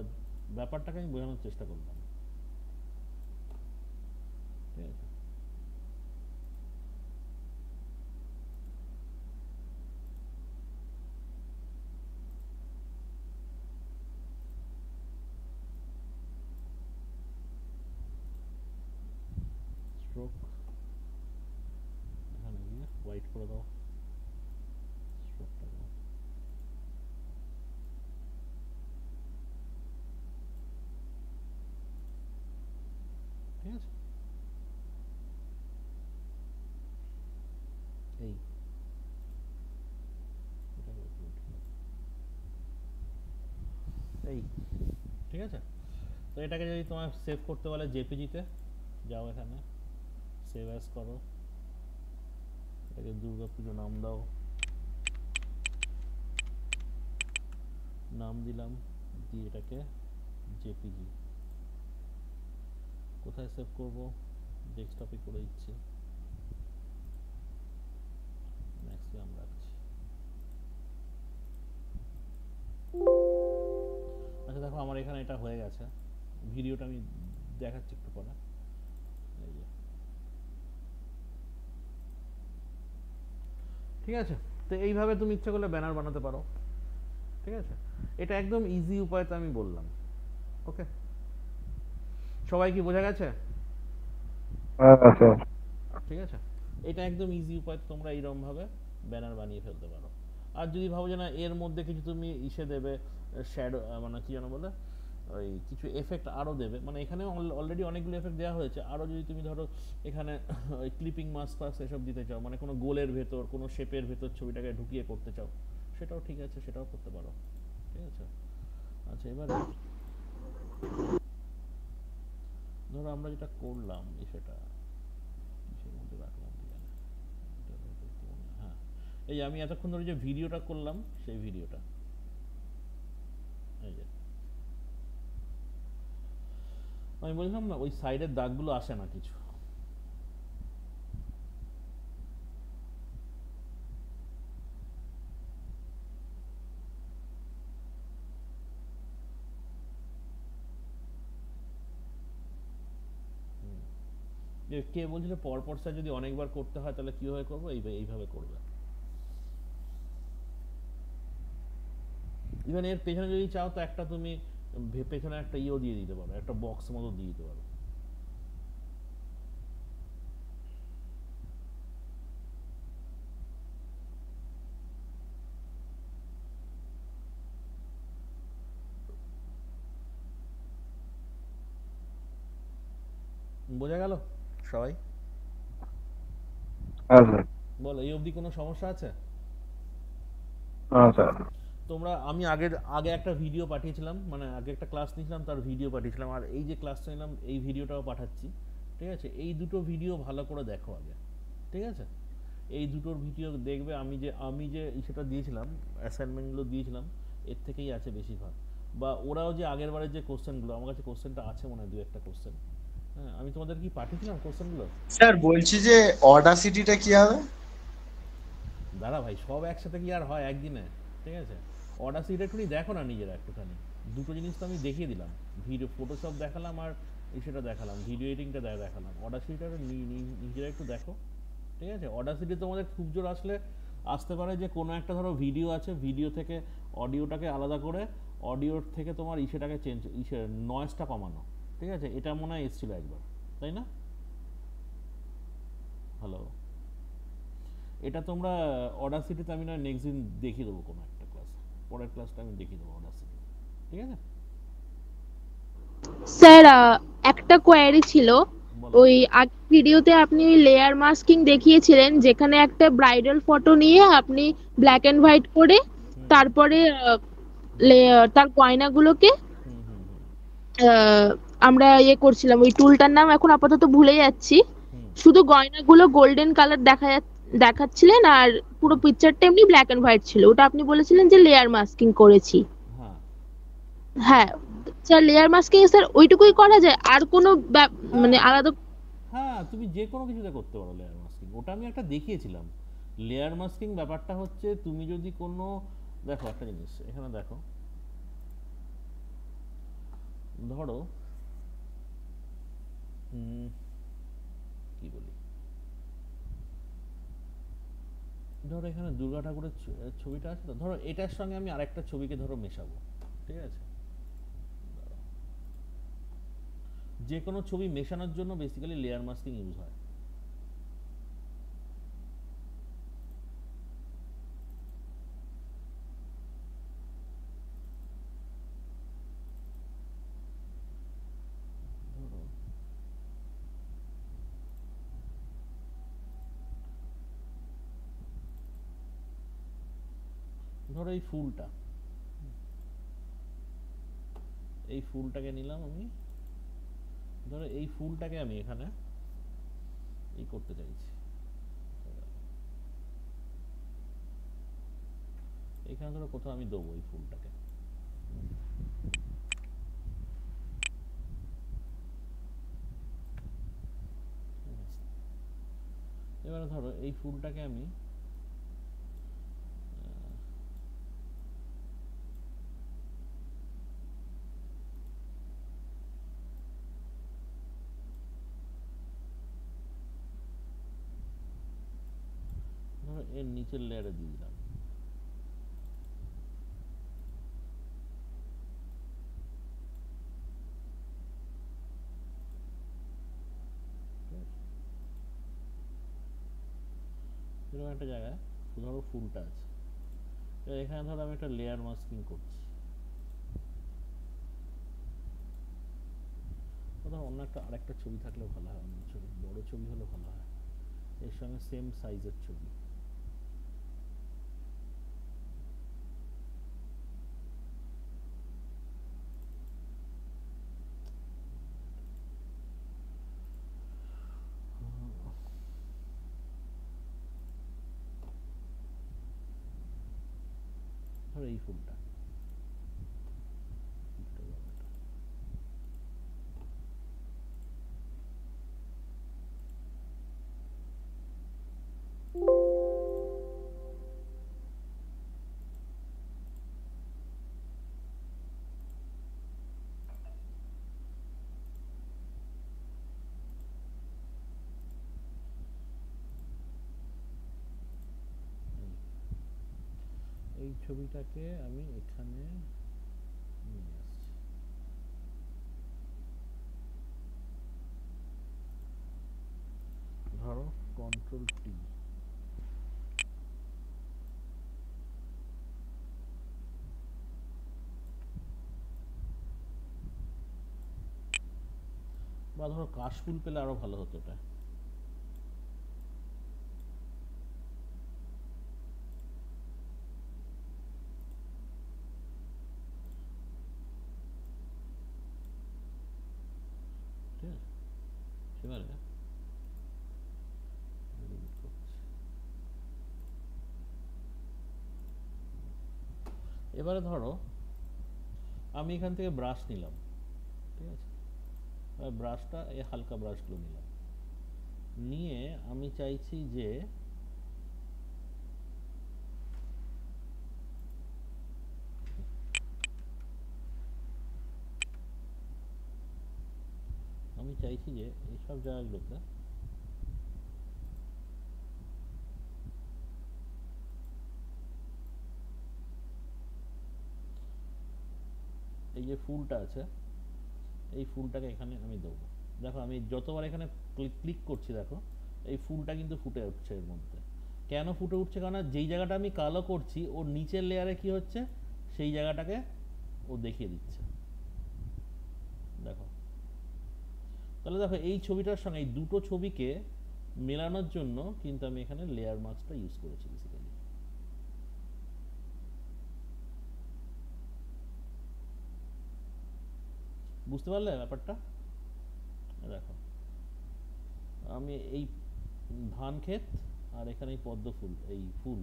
ব্যাপারটাকে আমি বোঝানোর চেষ্টা করলাম, ঠিক আছে। স্ট্রোক এখানে গিয়ে হোয়াইট করে দাও, স্ট্রোকটা দাও, ঠিক আছে। এই এই ঠিক আছে। তো এটাকে যদি তোমার সেভ করতে বলে জেপিজিতে, যাও এখানে সেভ অ্যাজ করো, এটাকে দুর্গাপুজো নাম দাও, নাম দিলাম, দিয়ে এটাকে জেপিজি কোথায় সেভ করব, ডেস্কটপে করে দিচ্ছি, ম্যাক্সিমাম রাখছি। আচ্ছা দেখো আমার এখানে এটা হয়ে গেছে, ভিডিওটা আমি দেখাচ্ছি একটু পরে। এই যে ঠিক আছে, তো এইভাবে তুমি ইচ্ছা করলে ব্যানার বানাতে পারো, ঠিক আছে। এটা একদম ইজি উপায়তে আমি বললাম, ওকে। সবাই কি বোঝা গেছে? স্যার ঠিক আছে, এটা একদম ইজি উপায়, তোমরা এইরকম ভাবে ব্যানার বানিয়ে ফেলতে পারো। আর যদি ভাবো যে না এর মধ্যে কিছু তুমি ইসে দেবে, শ্যাডো মানে কি জানো বলে, ওই কিছু এফেক্ট আরও দেবে, মানে এখানে অলরেডি অনেকগুলো এফেক্ট দেওয়া হয়েছে, আরও যদি তুমি ধরো এখানে ওই ক্লিপিং মাস্ক ফাস্ক এসব দিতে চাও, মানে কোনো গোলের ভেতর কোনো শেপের ভেতর ছবিটাকে ঢুকিয়ে করতে চাও, সেটাও ঠিক আছে, সেটাও করতে পারো, ঠিক আছে। আচ্ছা এবারে ধরো আমরা যেটা করলাম সেটা কিসের মধ্যে রাখলাম ঠিক আছে, হ্যাঁ এই যে আমি এতক্ষণ ধরে যে ভিডিওটা করলাম সেই ভিডিওটা, এই যে আমি বললাম না ওই সাইডের দাগগুলো আসে না কিছু, যে কে বলছিল পরপর স্যার যদি অনেকবার করতে হয় তাহলে কিভাবে করবো, এইভাবে করবে। ইভেন এর পেছনে যদি চাও তো একটা তুমি পেছনে একটা ইও দিয়ে দিতে পারো, একটা বক্স মতো দিয়ে দিতে পারো, বোঝা গেল সবাই? হ্যাঁ স্যার। বলো এই অবধি কোনো সমস্যা আছে? হ্যাঁ স্যার। তোমরা আমি আগে একটা ভিডিও পাঠিয়েছিলাম, মানে আগে একটা ক্লাস নিয়েছিলাম তার ভিডিও পাঠিয়েছিলাম, আর এই যে ক্লাসটা নিলাম এই ভিডিওটাও পাঠাচ্ছি। ঠিক আছে, এই দুটো ভিডিও ভালো করে দেখো আগে। ঠিক আছে, এই দুটোর ভিডিও দেখবে। আমি যে সেটা দিয়েছিলাম, অ্যাসাইনমেন্টগুলো দিয়েছিলাম, এর থেকেই আছে বেশিরভাগ। বা ওরাও যে আগের বারের যে কোশ্চেনগুলো, আমার কাছে কোশ্চেনটা আছে মনে হয়, দু একটা কোশ্চেন। হ্যাঁ, আমি তোমাদের কি পাঠিয়েছিলাম কোশ্চেনগুলো? স্যার বলছি যে অডাসিটিটা কি হবে? দাঁড়া ভাই, সব একসাথে কি আর হয় একদিনে? ঠিক আছে, অডাসিটিটা একটুখানি দেখো না নিজেরা একটুখানি। দুটো জিনিস তো আমি দেখিয়ে দিলাম, ভিডিও ফটোশপ দেখালাম আর সেটা দেখালাম, ভিডিও এডিটিংটা দেখালাম। অডাসিটিটা নিজেরা একটু দেখো। ঠিক আছে, অডাসিটি তোমাদের খুব জোর আসতে পারে যে কোনো একটা ধরো ভিডিও আছে, ভিডিও থেকে অডিওটাকে আলাদা করে, অডিওর থেকে তোমার সেটাকে নয়েজটা কমানো। ঠিক আছে, এটা মনে হয় এসেছিলো একবার, তাই না? হ্যালো, এটা তোমরা অডাসিটিতে আমি না নেক্সট দিন দেখিয়ে দেবো কোনো একটা ক্লাসে, পরের ক্লাসটা আমি দেখিয়ে দেবো অডাসিটি। ঠিক আছে স্যার একটা কোয়েরি ছিল। বলো। ওই আগের ভিডিওতে আপনি লেয়ার মাস্কিং দেখিয়েছিলেন, যেখানে একটা ব্রাইডাল ফটো নিয়ে আপনি ব্ল্যাক এন্ড হোয়াইট করে হুম তারপরে তার গয়নাগুলোকে হুম হুম হুম আহ, আমরা করছিলাম। ওই টুলটার নাম এখন আপাতত ভুলে যাচ্ছি। হুম শুধু গয়নাগুলো গোল্ডেন কালার দেখাচ্ছিলেন, আর পুরো হুম, পিকচারটা এমনি ব্ল্যাক এন্ড হোয়াইট ছিল। ওটা আপনি বলেছিলেন যে লেয়ার মাস্কিং করেছি। হ্যাঁ হ্যাঁ স্যার, লেয়ার মাস্কিং স্যার ওইটুকুই করা যায়, আর কোনো হ্যাঁ মানে আলাদা? হ্যাঁ, তুমি যে কোনো কিছুতে করতে পারো লেয়ার মাস্কিং, ওটা আমি একটা দেখিয়েছিলাম। লেয়ার মাস্কিং ব্যাপারটা হচ্ছে, তুমি যদি কোনো, দেখো একটা জিনিস এখানে দেখো, ধরো কি বলি, ধরো এখানে দুর্গা ঠাকুরের ছবিটা আছে, তো ধরো এটার সঙ্গে আমি আরেকটা ছবিকে ধরো মেশাবো। ঠিক আছে, যে কোনো ছবি মেশানোর জন্য বেসিক্যালি লেয়ার মাস্কিং ইউজ হয়। ধরো ধরো এই ফুলটাকে নিলাম আমি, ধরো এই ফুলটাকে আমি এখানে করতে চাইছি। এখানে ধরো কোথাও আমি দেবো এই ফুলটাকে। ঠিক আছে? এবারে ধরো এই ফুলটাকে আমি ধরো এর নিচের লেয়ারে দিয়ে দিলাম। এরকম একটা জায়গায় ধরো ফুলটা আছে, এখানে ধরো আমি একটা লেয়ার মাস্কিং করছি। ধরো অন্য আরেকটা ছবি থাকলে ভালো হয়, অন্য ছবি, বড় ছবি হলে ভালো হয়, এর সঙ্গে সেম সাইজের ছবি। ধরো এই ফুলটা, এই ছবিটাকে আমি এখানে নিয়ে আসছি। ধরো কন্ট্রোল-T, বা ধরো কাশফুল পেলে আরো ভালো হতো এটা। এবারে delete করছি। এবারে ধরো আমি এখান থেকে ব্রাশ নিলাম, ঠিক আছে, ব্রাশটা এই হালকা ব্রাশগুলো নিলাম, নিয়ে আমি চাইছি যে এইসব জায়গাগুলোতে এই যে ফুলটা আছে, এই ফুলটাকে এখানে আমি দেবো। দেখো আমি যতবার এখানে ক্লিক করছি, দেখো এই ফুলটা কিন্তু ফুটে উঠছে এর মধ্যে। কেন ফুটে উঠছে? কারণ যেই জায়গাটা আমি কালো করছি ওর নিচের লেয়ারে কি হচ্ছে, সেই জায়গাটাকে ও দেখিয়ে দিচ্ছে। দেখো, তাহলে দেখো এই ছবিটার সঙ্গে এই দুটো ছবিকে মেলানোর জন্য কিন্তু আমি এখানে লেয়ার মাস্কটা ইউজ করেছি বেসিক্যালি। বুঝতে পারলে ব্যাপারটা? দেখো আমি এই ধান ক্ষেত আর এখানে এই পদ্ম ফুল, এই ফুল,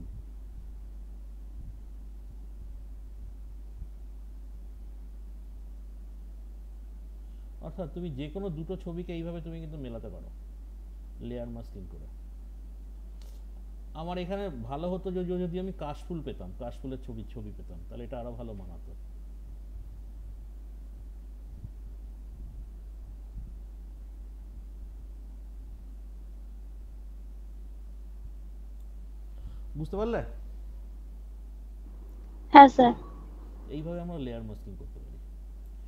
অর্থাৎ তুমি যে কোনো দুটো ছবিকে এইভাবে তুমি কিন্তু মেলাতে পারো লেয়ার মাস্কিং করে। আমার এখানে ভালো হতো যদি আমি কাশফুল পেতাম, কাশফুলের ছবি পেতাম, তাহলে এটা আরো ভালো মানাতো। বুঝতে পারলে? হ্যাঁ স্যার। এইভাবে আমরা লেয়ার মাস্কিং করতে পারি,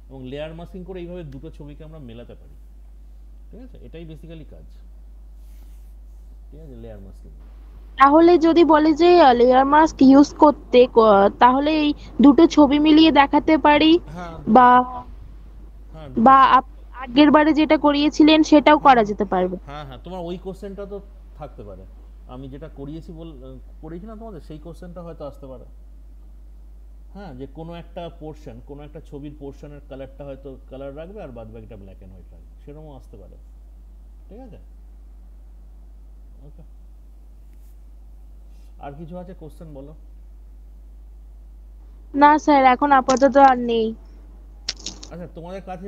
এবং লেয়ার মাস্কিং করে এইভাবে দুটো ছবিকে আমরা মেলাতে পারি, ঠিক আছে? এটাই বেসিক্যালি কাজ, ঠিক আছে, লেয়ার মাস্কিং। তাহলে যদি বলে যে লেয়ার মাস্ক ইউজ করতে তাহলে এই দুটো ছবি মিলিয়ে দেখাতে পারি, হ্যাঁ বা হ্যাঁ বা আগের বারে যেটা করিয়েছিলেন সেটাও করা যেতে পারবে। হ্যাঁ হ্যাঁ, তোমার ওই কোশ্চেনটা তো থাকতে পারে, আমি যেটা করিয়েছি না তোমাদের, সেই কোশ্চেনটা হয়তো আসতে পারে। হ্যাঁ, যে কোনো একটা পোর্শন, কোনো একটা ছবির পোর্শনের কালারটা হয়তো কালার রাখবে আর বাদ বাকিটা ব্ল্যাক অ্যান্ড হোয়াইট রাখবে, সেরকমও আসতে পারে, ঠিক আছে? ওকে, আর কিছু আছে কোশ্চেন বলো? না স্যার, এখন আপাতত আর নেই। আচ্ছা, তোমাদের কাছে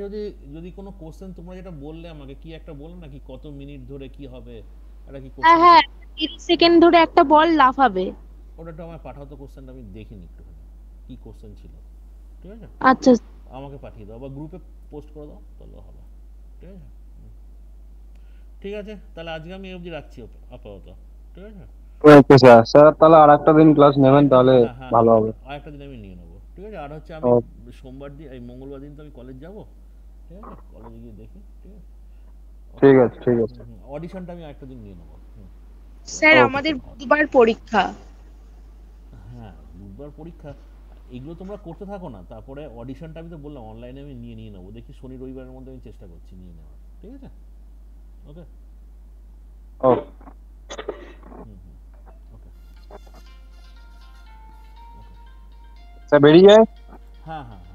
যদি কোনো কোশ্চেন, তোমরা যেটা বললে আমাকে, কি একটা বললে নাকি কত মিনিট ধরে কি হবে, এটা কি হ্যাঁ কোশ্চেন? হ্যাঁ, 30 সেকেন্ড ধরে একটা বল লাফাবে। ওটা একটু আমায় পাঠাও তো, কোশ্চেনটা আমি দেখিনি একটুখানি কি কোশ্চেন ছিল, ঠিক আছে? আচ্ছা। আমাকে পাঠিয়ে দাও বা গ্রুপে পোস্ট করে দাও, তাহলে হবে, ঠিক আছে? ঠিক আছে, তাহলে আজকে আমি এই অবধি রাখছি আপাতত, ঠিক আছে? ওকে স্যার, স্যার তাহলে আর একটা দিন ক্লাস নেবেন তাহলে হ্যাঁ হ্যাঁ, ভালো হবে। আরেকটা দিন আমি নিয়ে নেবো, ঠিক আছে? আর হচ্ছে আমি সোমবার দিন, এই মঙ্গলবার দিন তো আমি কলেজ যাব, ঠিক আছে? কলেজে গিয়ে দেখি, ঠিক আছে? ঠিক আছে, ঠিক আছে। অডিশনটা আমি আরেকটা দিন নিয়ে নেবো। Sir Okay. আমাদের বুধবার পরীক্ষা। হ্যাঁ, বুধবার পরীক্ষা, এগুলো তোমরা করতে থাকো না, তারপরে অডিশনটা আমি তো বললাম অনলাইনে আমি নিয়ে নেবো, দেখি শনি রবিবারের মধ্যে আমি চেষ্টা করছি নিয়ে নেওয়ার, ঠিক আছে? ওকে ওকে। ওকে স্যার বেরিয়ে যায়। হ্যাঁ হ্যাঁ হ্যাঁ।